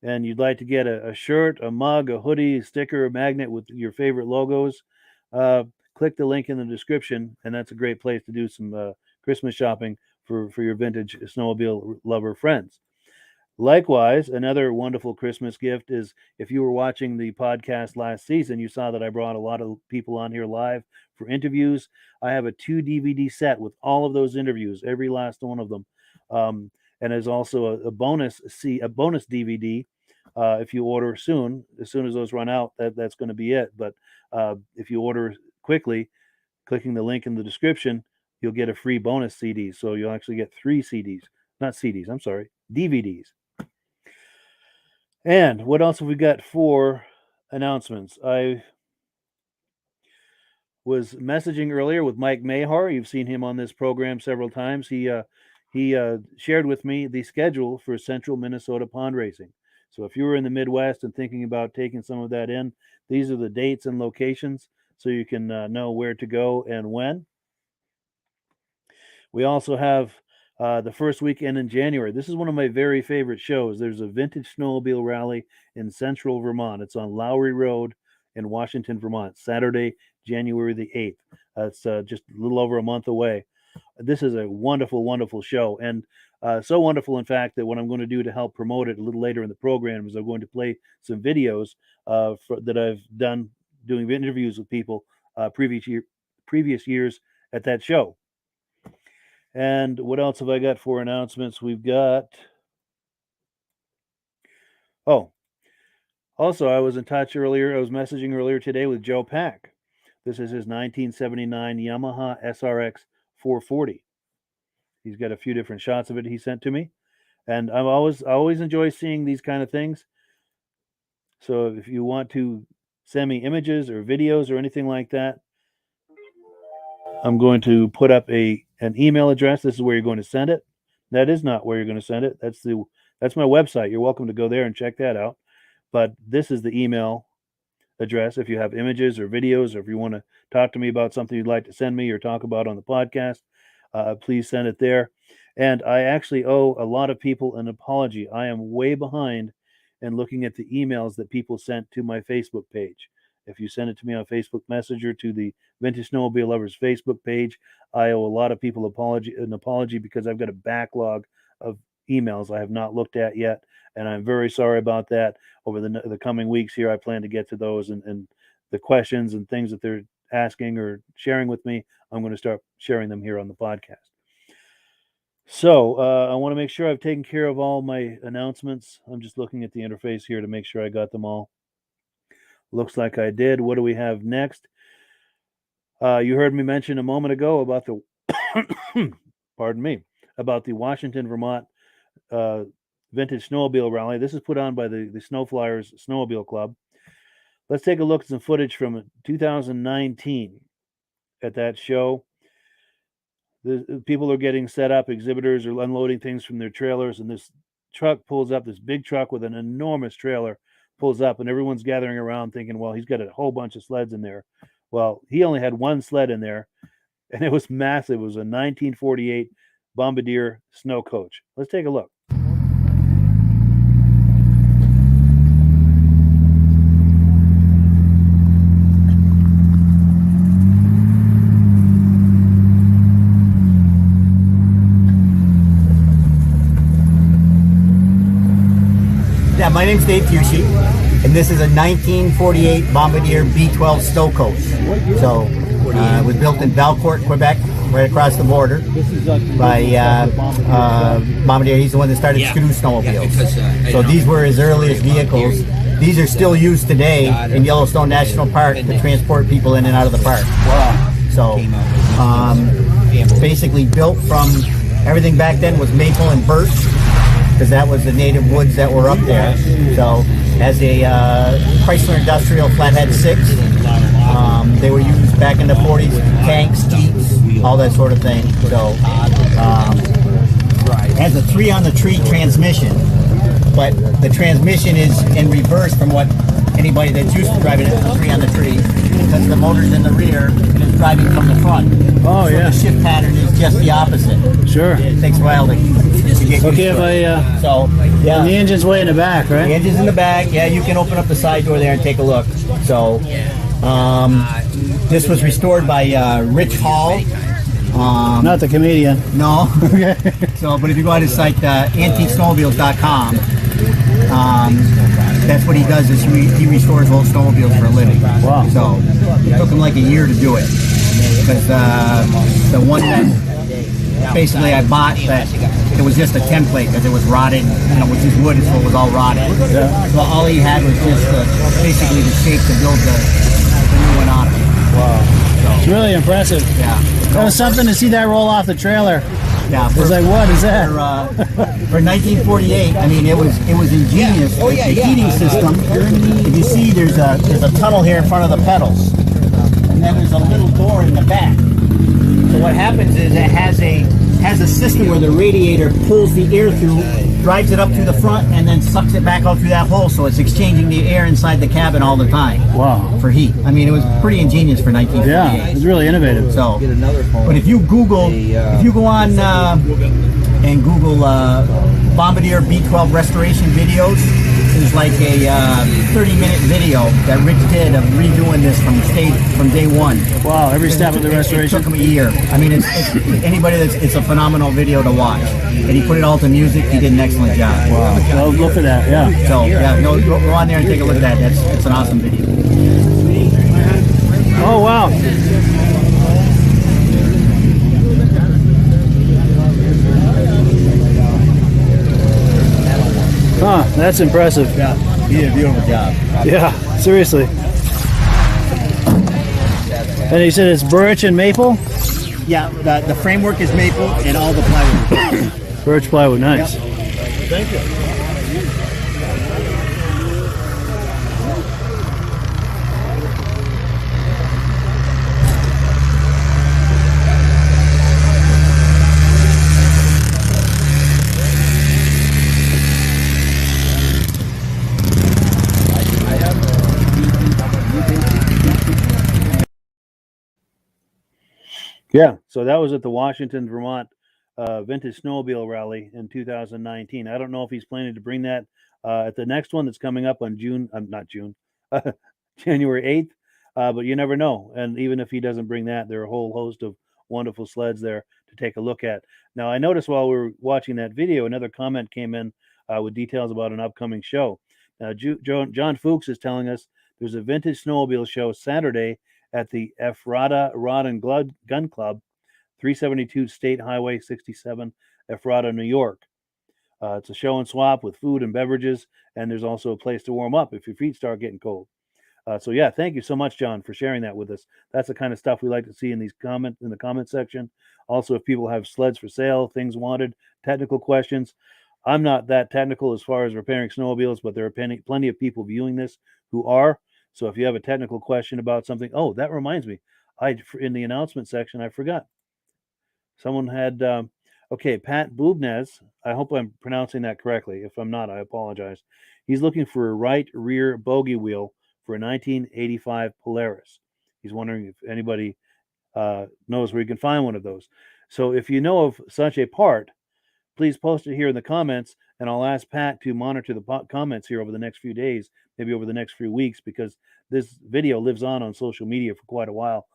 and you'd like to get a shirt, a mug, a hoodie, a sticker, a magnet with your favorite logos, click the link in the description, and that's a great place to do some Christmas shopping for your vintage snowmobile lover friends. Likewise, another wonderful Christmas gift is, if you were watching the podcast last season, you saw that I brought a lot of people on here live for interviews. I have a 2 DVD set with all of those interviews, every last one of them. And there's also a bonus DVD. If you order soon, as soon as those run out, that's going to be it. But if you order quickly, clicking the link in the description, you'll get a free bonus CD. So you'll actually get 3 CDs, not CDs, I'm sorry, DVDs. And what else have we got for announcements? I was messaging earlier with Mike Mayhar. You've seen him on this program several times. He shared with me the schedule for Central Minnesota pond racing. So if you were in the Midwest and thinking about taking some of that in, these are the dates and locations so you can know where to go and when. We also have the first weekend in January. This is one of my very favorite shows. There's a vintage snowmobile rally in central Vermont. It's on Lowry Road in Washington, Vermont, Saturday, January the 8th. It's just a little over a month away. This is a wonderful, wonderful show. And so wonderful, in fact, that what I'm going to do to help promote it a little later in the program is I'm going to play some videos that I've done doing interviews with people previous years at that show. And what else have I got for announcements? We've got... Also, I was in touch earlier. I was messaging earlier today with Joe Pack. This is his 1979 Yamaha SRX 440. He's got a few different shots of it he sent to me. And I always enjoy seeing these kind of things. So if you want to send me images or videos or anything like that, I'm going to put up an email address. This is where you're going to send it. That is not where you're going to send it. That's my website. You're welcome to go there and check that out. But this is the email address. If you have images or videos, or if you want to talk to me about something you'd like to send me or talk about on the podcast, please send it there. And I actually owe a lot of people an apology. I am way behind in looking at the emails that people sent to my Facebook page. If you send it to me on Facebook Messenger to the Vintage Snowmobile Lovers Facebook page, I owe a lot of people an apology because I've got a backlog of emails I have not looked at yet, and I'm very sorry about that. Over the coming weeks here, I plan to get to those and the questions and things that they're asking or sharing with me. I'm going to start sharing them here on the podcast. So I want to make sure I've taken care of all my announcements. I'm just looking at the interface here to make sure I got them all. Looks like I did. What do we have next? You heard me mention a moment ago about the pardon me, about the Washington, Vermont Vintage Snowmobile Rally. This is put on by the Snow Flyers Snowmobile Club. Let's take a look at some footage from 2019 at that show. The people are getting set up. Exhibitors are unloading things from their trailers, and this truck pulls up. This big truck with an enormous trailer pulls up, and everyone's gathering around thinking, well, he's got a whole bunch of sleds in there. Well, he only had one sled in there, and it was massive. It was a 1948 Bombardier snow coach. Let's take a look. Yeah, my name's Dave Fushi, and this is a 1948 Bombardier B12 snow coach. So it was built in Valcourt, Quebec, right across the border by Bombardier. He's the one that started Skidoo snowmobiles. So these were his earliest vehicles. These are still used today in Yellowstone National Park to transport people in and out of the park. So basically built from, everything back then was maple and birch, because that was the native woods that were up there. So as a Chrysler Industrial Flathead 6, they were used back in the 40s, tanks, jeeps, all that sort of thing. So has a 3 on the tree transmission, but the transmission is in reverse from what anybody that's used to driving it, 3 on the tree, because the motor's in the rear and it's driving from the front. Oh, so yeah. The shift pattern is just the opposite. Sure. It takes a while to get Okay, used if to it. I, So, yeah. and the engine's way in the back, right? The engine's in the back. Yeah, you can open up the side door there and take a look. So, this was restored by Rich Hall. Not the comedian. No. So, but if you go on his site, antiquesnowmobiles.com, that's what he does, is he restores old snowmobiles for a living. Wow. So it took him like a year to do it, because the one that basically I bought, that it was just a template because it was rotted, with his wood, so it was all rotted. Yeah. So all he had was just basically the shape to build the new one on it. Wow. It's really impressive. Yeah. That was something to see that roll off the trailer. Yeah, It was like, what is that? For 1948, I mean, it was ingenious. The heating system. If you see, there's a tunnel here in front of the pedals, and then there's a little door in the back. So what happens is it has a system where the radiator pulls the air through, drives it up to the front, and then sucks it back out through that hole. So it's exchanging the air inside the cabin all the time. Wow. For heat. I mean, it was pretty ingenious for 1948. Yeah, it was really innovative. So, but if you go on and Google Bombardier B12 restoration videos, there's like a 30-minute video that Rich did of redoing this from day one. Wow, every step of the restoration. It took him a year. I mean, it's it's a phenomenal video to watch. And he put it all to music. He did an excellent job. Wow. Well, look for that, yeah. So, yeah, go on there and take a look at that. It's an awesome video. Oh, wow. Huh, that's impressive. Yeah, he did a beautiful job. Yeah, seriously. And he said it's birch and maple? Yeah, the framework is maple and all the plywood. Birch plywood, nice. Thank you. Yeah, so that was at the Washington, Vermont Vintage Snowmobile Rally in 2019. I don't know if he's planning to bring that at the next one that's coming up on January 8th, but you never know. And even if he doesn't bring that, there are a whole host of wonderful sleds there to take a look at. Now, I noticed while we were watching that video, another comment came in with details about an upcoming show. John Fuchs is telling us there's a Vintage Snowmobile show Saturday at the Ephrata Rod and Gun Club, 372 State Highway 67, Ephrata, New York. It's a show and swap with food and beverages, and there's also a place to warm up if your feet start getting cold. So yeah, thank you so much, John, for sharing that with us. That's the kind of stuff we like to see in the comment section. Also, if people have sleds for sale, things wanted, technical questions. I'm not that technical as far as repairing snowmobiles, but there are plenty of people viewing this who are. So if you have a technical question about something, oh, that reminds me, in the announcement section, I forgot. Someone had, okay, Pat Bubnez. I hope I'm pronouncing that correctly. If I'm not, I apologize. He's looking for a right rear bogey wheel for a 1985 Polaris. He's wondering if anybody knows where you can find one of those. So if you know of such a part, please post it here in the comments, and I'll ask Pat to monitor the comments here over the next few days, maybe over the next few weeks, because this video lives on social media for quite a while.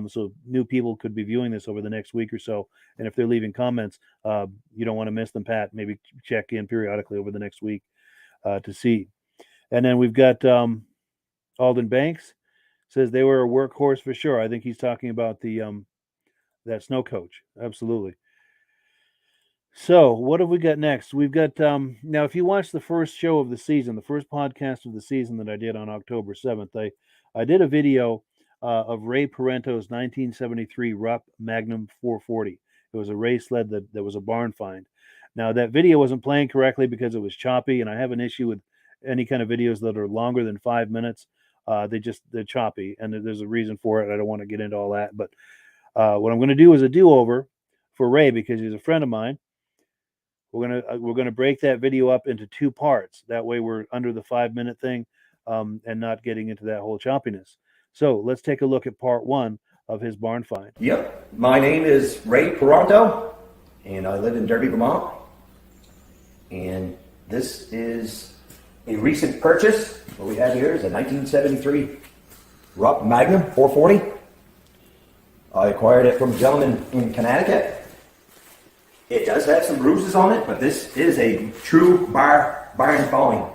So new people could be viewing this over the next week or so. And if they're leaving comments, you don't want to miss them, Pat. Maybe check in periodically over the next week to see. And then we've got Alden Banks says they were a workhorse for sure. I think he's talking about the that snow coach. Absolutely. So what have we got next? We've got now, if you watch the first show of the season, the first podcast of the season that I did on October 7th, I did a video of Ray Parenteau's 1973 Rupp Magnum 440. It was a race sled that was a barn find. Now, that video wasn't playing correctly because it was choppy, and I have an issue with any kind of videos that are longer than 5 minutes. They're choppy, and there's a reason for it. I don't want to get into all that, but what I'm going to do is a do-over for Ray because he's a friend of mine. We're gonna break that video up into 2 parts. That way, we're under the 5-minute thing, and not getting into that whole choppiness. So let's take a look at part 1 of his barn find. Yep, my name is Ray Parenteau, and I live in Derby, Vermont. And this is a recent purchase. What we have here is a 1973 Rupp Magnum 440. I acquired it from a gentleman in Connecticut. It does have some bruises on it, but this is a true barn find.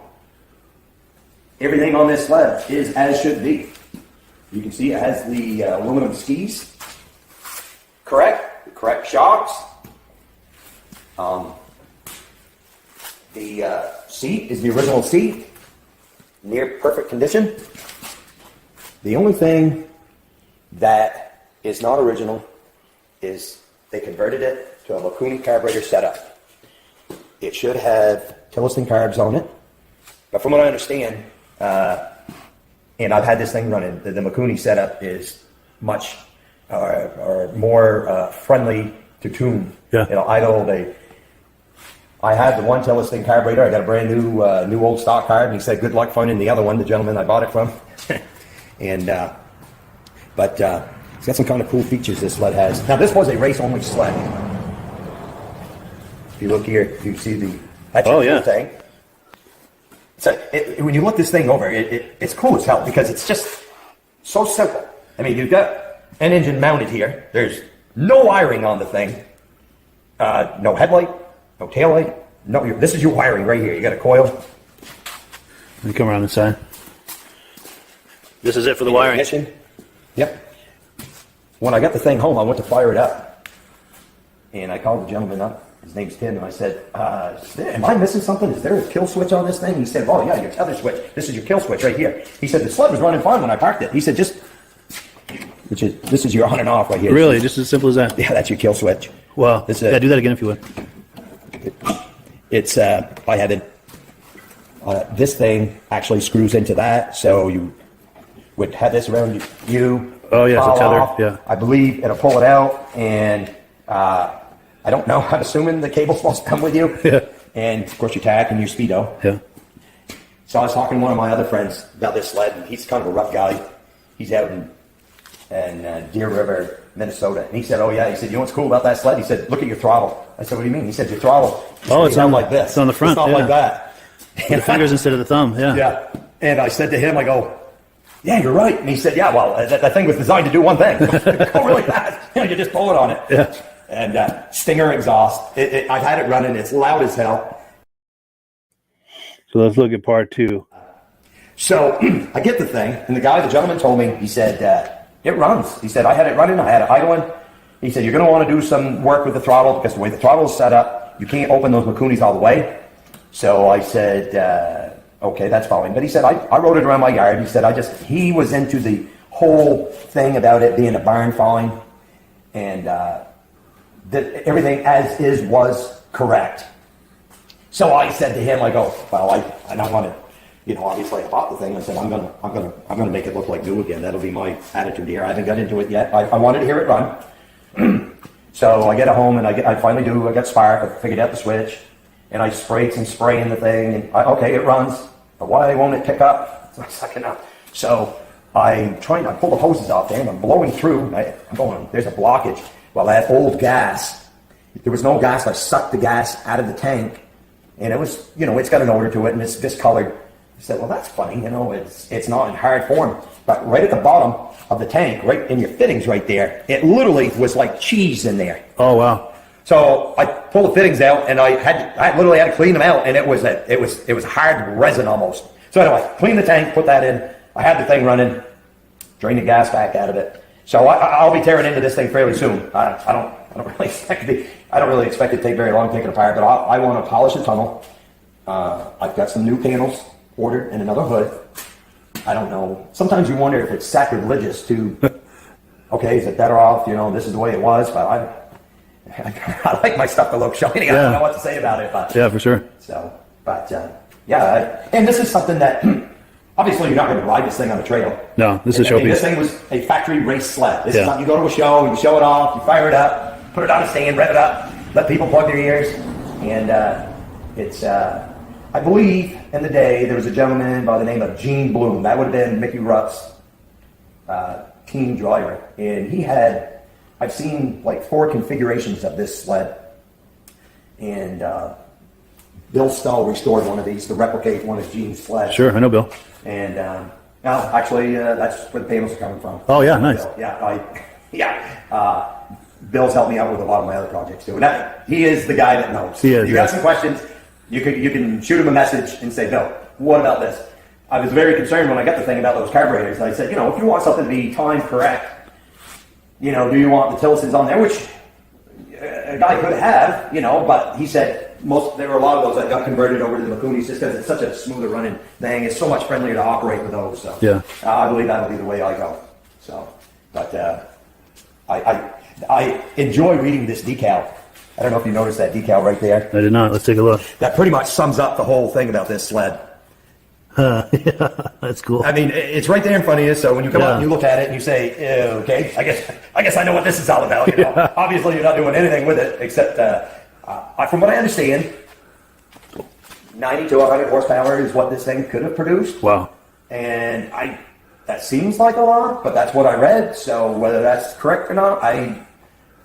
Everything on this sled is as should be. You can see it has the aluminum skis. Correct shocks. The seat is the original seat. Near perfect condition. The only thing that is not original is they converted it to a Mikuni carburetor setup. It should have Tilliston carbs on it, but from what I understand, and I've had this thing running, the Mikuni setup is much or more friendly to tune. Yeah. I had the one Tilliston carburetor. I got a brand new old stock carb, and he said, "Good luck finding the other one." The gentleman I bought it from, but it's got some kind of cool features this sled has. Now, this was a race-only sled. If you look here, you see the thing. So when you look this thing over, it's cool as hell because it's just so simple. I mean, you've got an engine mounted here. There's no wiring on the thing. No headlight, no tail light. No, this is your wiring right here. You got a coil. Let me come around this side. This is it for the wiring. Yep. When I got the thing home, I went to fire it up, and I called the gentleman up. His name's Tim, and I said, am I missing something? Is there a kill switch on this thing? He said, oh, yeah, your tether switch. This is your kill switch right here. He said, the sled was running fine when I parked it. He said, this is your on and off right here. Really? Just as simple as that? Yeah, that's your kill switch. Well, do that again if you would. It's, I had it, this thing actually screws into that, so you would have this around you. Oh, yeah, it's a tether, yeah. I believe it'll pull it out, and I don't know. I'm assuming the cable's supposed to come with you. Yeah. And, of course, your tag and your Speedo. Yeah. So I was talking to one of my other friends about this sled, and he's kind of a rough guy. He's out in Deer River, Minnesota. And he said, oh, yeah. He said, you know what's cool about that sled? He said, look at your throttle. I said, what do you mean? He said, your throttle it's on like this. It's on the front. It's not like that. The fingers instead of the thumb, yeah. Yeah. And I said to him, I go, yeah, you're right. And he said, yeah, well, that thing was designed to do one thing. Go really fast. You just pull it on it. Yeah. And Stinger exhaust. I've had it running. It's loud as hell. So let's look at part 2. So I get the thing, and the gentleman told me, he said, it runs. He said, I had it running. I had it idling. He said, you're going to want to do some work with the throttle because the way the throttle is set up, you can't open those Mikunis all the way. So I said, Okay, that's fine. But he said, I rode it around my yard. He said, he was into the whole thing about it being a barn find, and that everything as is was correct. So I said to him, I go, well, I don't want to, obviously I bought the thing. I said, I'm gonna make it look like new again. That'll be my attitude here. I haven't got into it yet. I wanted to hear it run. So I get it home and I finally do. I got spark. I figured out the switch, and I sprayed some spray in the thing. And okay, it runs, but why won't it pick up? It's not sucking up. So I pull the hoses off there, and I'm blowing through. I'm going, there's a blockage. Well, that old gas, there was no gas. I sucked the gas out of the tank, and it was, it's got an odor to it, and it's discolored. I said, well, that's funny, it's not in hard form. But right at the bottom of the tank, right in your fittings right there, it literally was like cheese in there. Oh, wow. So I pulled the fittings out, and I literally had to clean them out, and it was hard resin almost. So anyway, clean the tank, put that in. I had the thing running, drain the gas back out of it. So I'll be tearing into this thing fairly soon. I don't really expect it to take very long to take it apart, but I want to polish the tunnel. I've got some new panels ordered and another hood. I don't know. Sometimes you wonder if it's sacrilegious to, okay, is it better off, this is the way it was, but I like my stuff to look shiny. I don't know what to say about it, but yeah, for sure. So, but and this is something that obviously you're not going to ride this thing on a trail. No, this is showpiece. This thing was a factory race sled. This is something you go to a show, you show it off, you fire it up, put it on a stand, rev it up, let people plug their ears, and it's. I believe in the day there was a gentleman by the name of Gene Bloom. That would have been Mickey Rupp's team driver, and he had. I've seen like 4 configurations of this sled, and Bill Stull restored one of these to replicate one of Gene's sleds. Sure, I know Bill. And now, actually, that's where the panels are coming from. Oh yeah, nice. Bill, Bill's helped me out with a lot of my other projects too, and he is the guy that knows. He is. You got some questions, you can shoot him a message and say, Bill, what about this? I was very concerned when I got the thing about those carburetors. I said, if you want something to be time correct, do you want the Tillotons on there? Which a guy could have, but he said there were a lot of those that got converted over to the Makunis just because it's such a smoother running thing. It's so much friendlier to operate with those. So yeah, I believe that'll be the way I go. So, but I enjoy reading this decal. I don't know if you noticed that decal right there. I did not. Let's take a look. That pretty much sums up the whole thing about this sled. Yeah, that's cool. I mean, it's right there in front of you. So when you come out and you look at it and you say, "Okay, I guess I know what this is all about." Obviously, you're not doing anything with it except, from what I understand, 90 to 100 horsepower is what this thing could have produced. Wow. And that seems like a lot, but that's what I read. So whether that's correct or not, I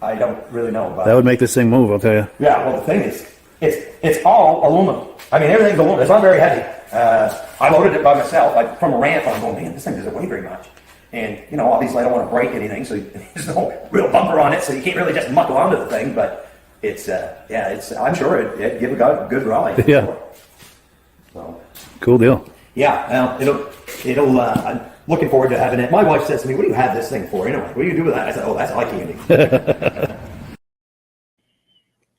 don't really know. But that would make this thing move, I'll tell you. Yeah. Well, the thing is, it's all aluminum. I mean, everything's aluminum. It's not very heavy. I loaded it by myself from a ramp. I'm going, man, this thing doesn't weigh very much. And, obviously I don't want to break anything, so there's no real bumper on it, so you can't really just muckle onto the thing, but it's I'm sure it'd give a good ride. Yeah. Sure. So, cool deal. Yeah, it'll I'm looking forward to having it. My wife says to me, what do you have this thing for anyway? What do you do with that? I said, oh, that's eye candy.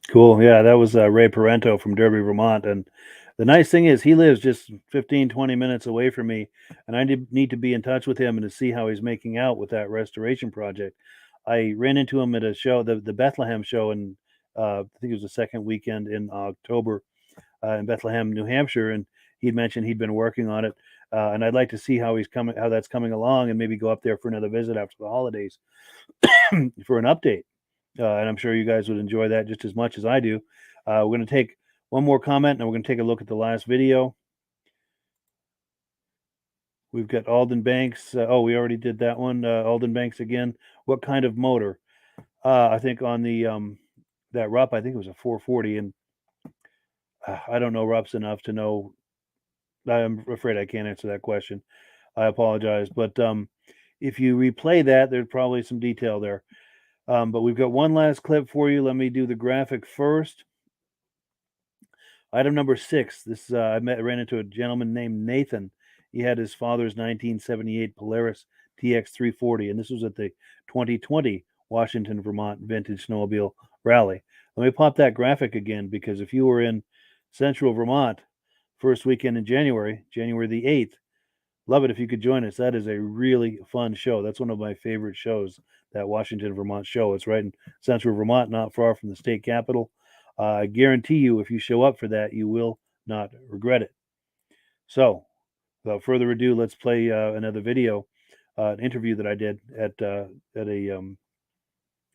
Cool. Yeah, that was Ray Parenteau from Derby, Vermont. And the nice thing is he lives just 15, 20 minutes away from me, and I need to be in touch with him and to see how he's making out with that restoration project. I ran into him at a show, the Bethlehem show, and I think it was the second weekend in October in Bethlehem, New Hampshire, and he'd mentioned he'd been working on it, and I'd like to see how that's coming along, and maybe go up there for another visit after the holidays for an update. And I'm sure you guys would enjoy that just as much as I do. We're going to take one more comment, and we're going to take a look at the last video. We've got Alden Banks. We already did that one. Alden Banks again. What kind of motor? I think on the that Rupp, I think it was a 440, and I don't know Rupps enough to know. I'm afraid I can't answer that question. I apologize, but if you replay that, there's probably some detail there. But we've got one last clip for you. Let me do the graphic first. Item number 6. This ran into a gentleman named Nathan. He had his father's 1978 Polaris TX340, and this was at the 2020 Washington, Vermont Vintage Snowmobile Rally. Let me pop that graphic again, because if you were in central Vermont first weekend in January the 8th. Love it if you could join us. That is a really fun show. That's one of my favorite shows, that Washington, Vermont show. It's right in central Vermont, not far from the state capital. I guarantee you, if you show up for that, you will not regret it. So, without further ado, let's play another video, an interview that I did at the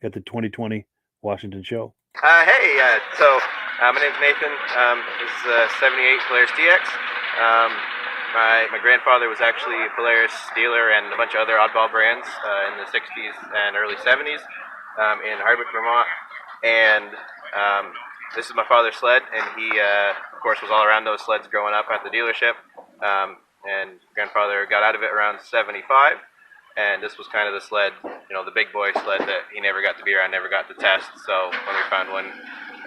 2020 Washington show. So my name's Nathan. This is a 78 Polaris TX. My grandfather was actually a Polaris dealer and a bunch of other oddball brands in the 60s and early 70s in Hardwick, Vermont. And this is my father's sled, and he, of course, was all around those sleds growing up at the dealership. And grandfather got out of it around 75, and this was kind of the sled, the big boy sled that he never got to be around, never got to test. So when we found one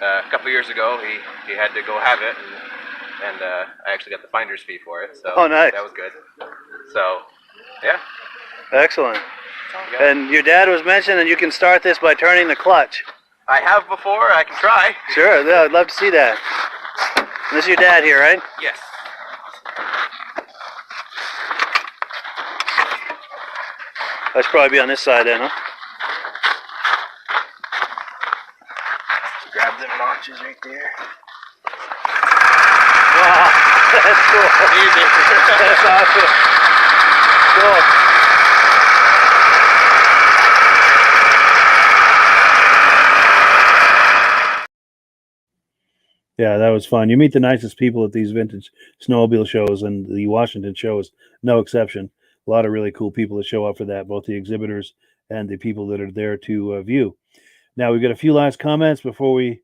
a couple years ago, he had to go have it, and I actually got the finder's fee for it. So nice. That was good. So, yeah. Excellent. And your dad was mentioned, and you can start this by turning the clutch. I have before. I can try. Sure, yeah, I'd love to see that. This is your dad here, right? Yes. I should probably be on this side then, huh? Grab them notches right there. Wow, that's cool. Easy. That's awesome. Cool. Yeah, that was fun. You meet the nicest people at these vintage snowmobile shows, and the Washington show is no exception. A lot of really cool people that show up for that, both the exhibitors and the people that are there to view. Now, we've got a few last comments before we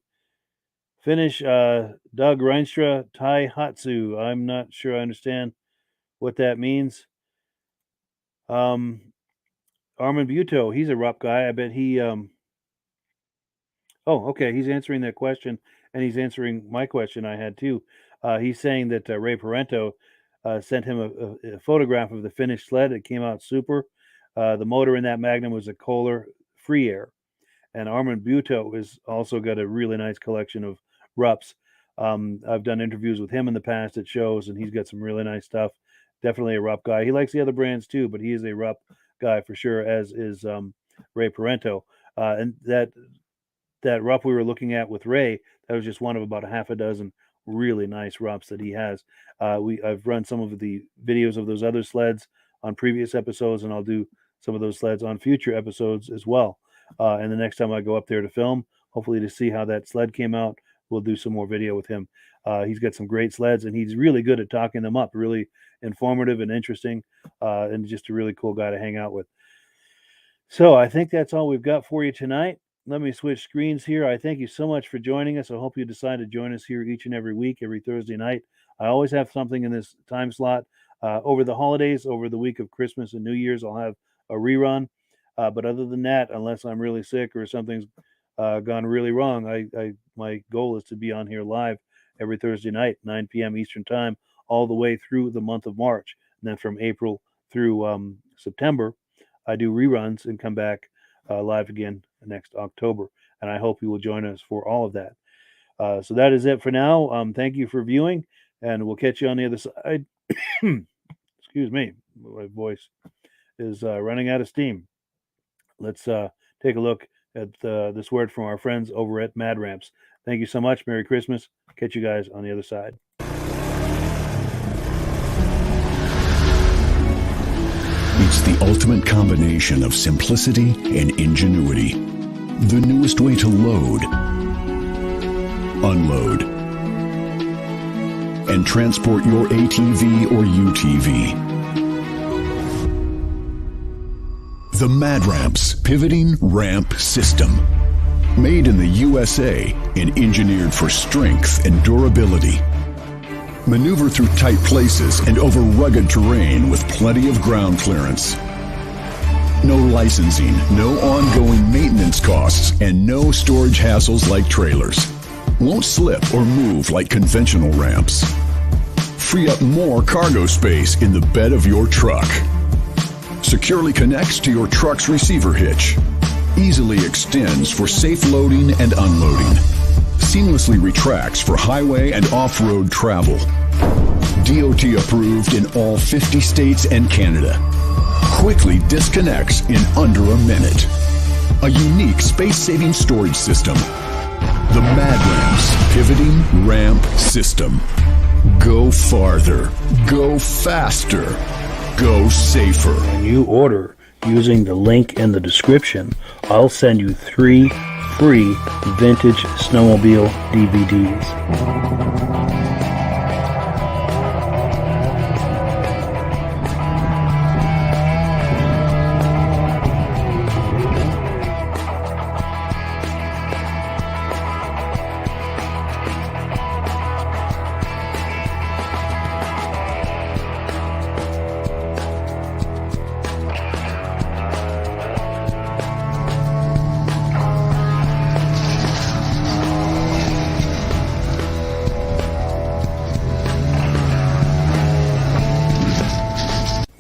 finish. Doug Reinstra, Tai Hatsu. I'm not sure I understand what that means. Armin Buto, he's a Rupp guy. I bet he... Oh, okay, he's answering that question, and he's answering my question I had too. He's saying that Ray Parenteau sent him a photograph of the finished sled. It came out super. The motor in that Magnum was a Kohler free air. And Armin Buto has also got a really nice collection of Rupps. I've done interviews with him in the past at shows, and he's got some really nice stuff. Definitely a Rupp guy. He likes the other brands too, but he is a Rupp guy for sure, as is Ray Parenteau. And that Rupp we were looking at with Ray, that was just one of about a half a dozen really nice Rupps that he has. I've run some of the videos of those other sleds on previous episodes, and I'll do some of those sleds on future episodes as well. And the next time I go up there to film, hopefully to see how that sled came out, we'll do some more video with him. He's got some great sleds, and he's really good at talking them up, really informative and interesting, and just a really cool guy to hang out with. So I think that's all we've got for you tonight. Let me switch screens here. I thank you so much for joining us. I hope you decide to join us here each and every week, every Thursday night. I always have something in this time slot. Over the holidays, over the week of Christmas and New Year's, I'll have a rerun. But other than that, unless I'm really sick or something's gone really wrong, my goal is to be on here live every Thursday night, 9 p.m. Eastern Time, all the way through the month of March. And then from April through September, I do reruns and come back live again next October. And I hope you will join us for all of that. So that is it for now. Thank you for viewing, and we'll catch you on the other side. Excuse me, my voice is running out of steam. Let's take a look at this word from our friends over at Mad Ramps. Thank you so much. Merry Christmas. Catch you guys on the other side. It's the ultimate combination of simplicity and ingenuity. The newest way to load, unload, and transport your ATV or UTV. The Mad Ramps Pivoting Ramp System. Made in the USA and engineered for strength and durability. Maneuver through tight places and over rugged terrain with plenty of ground clearance. No licensing, no ongoing maintenance costs, and no storage hassles like trailers. Won't slip or move like conventional ramps. Free up more cargo space in the bed of your truck. Securely connects to your truck's receiver hitch. Easily extends for safe loading and unloading. seamlessly retracts for highway and off-road travel. DOT approved in all 50 states and Canada. Quickly disconnects in under a minute. A unique space-saving storage system. The MadRamp's Pivoting Ramp System. Go farther. Go faster. Go safer. When you order using the link in the description, I'll send you 3 free Vintage Snowmobile DVDs.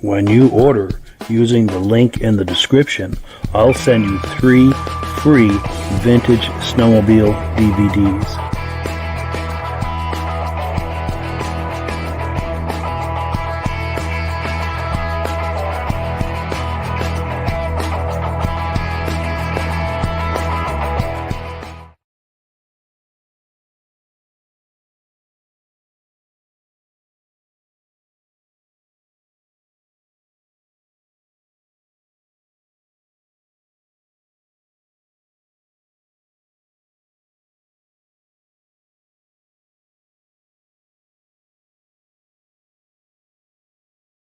When you order using the link in the description, I'll send you 3 free Vintage Snowmobile DVDs.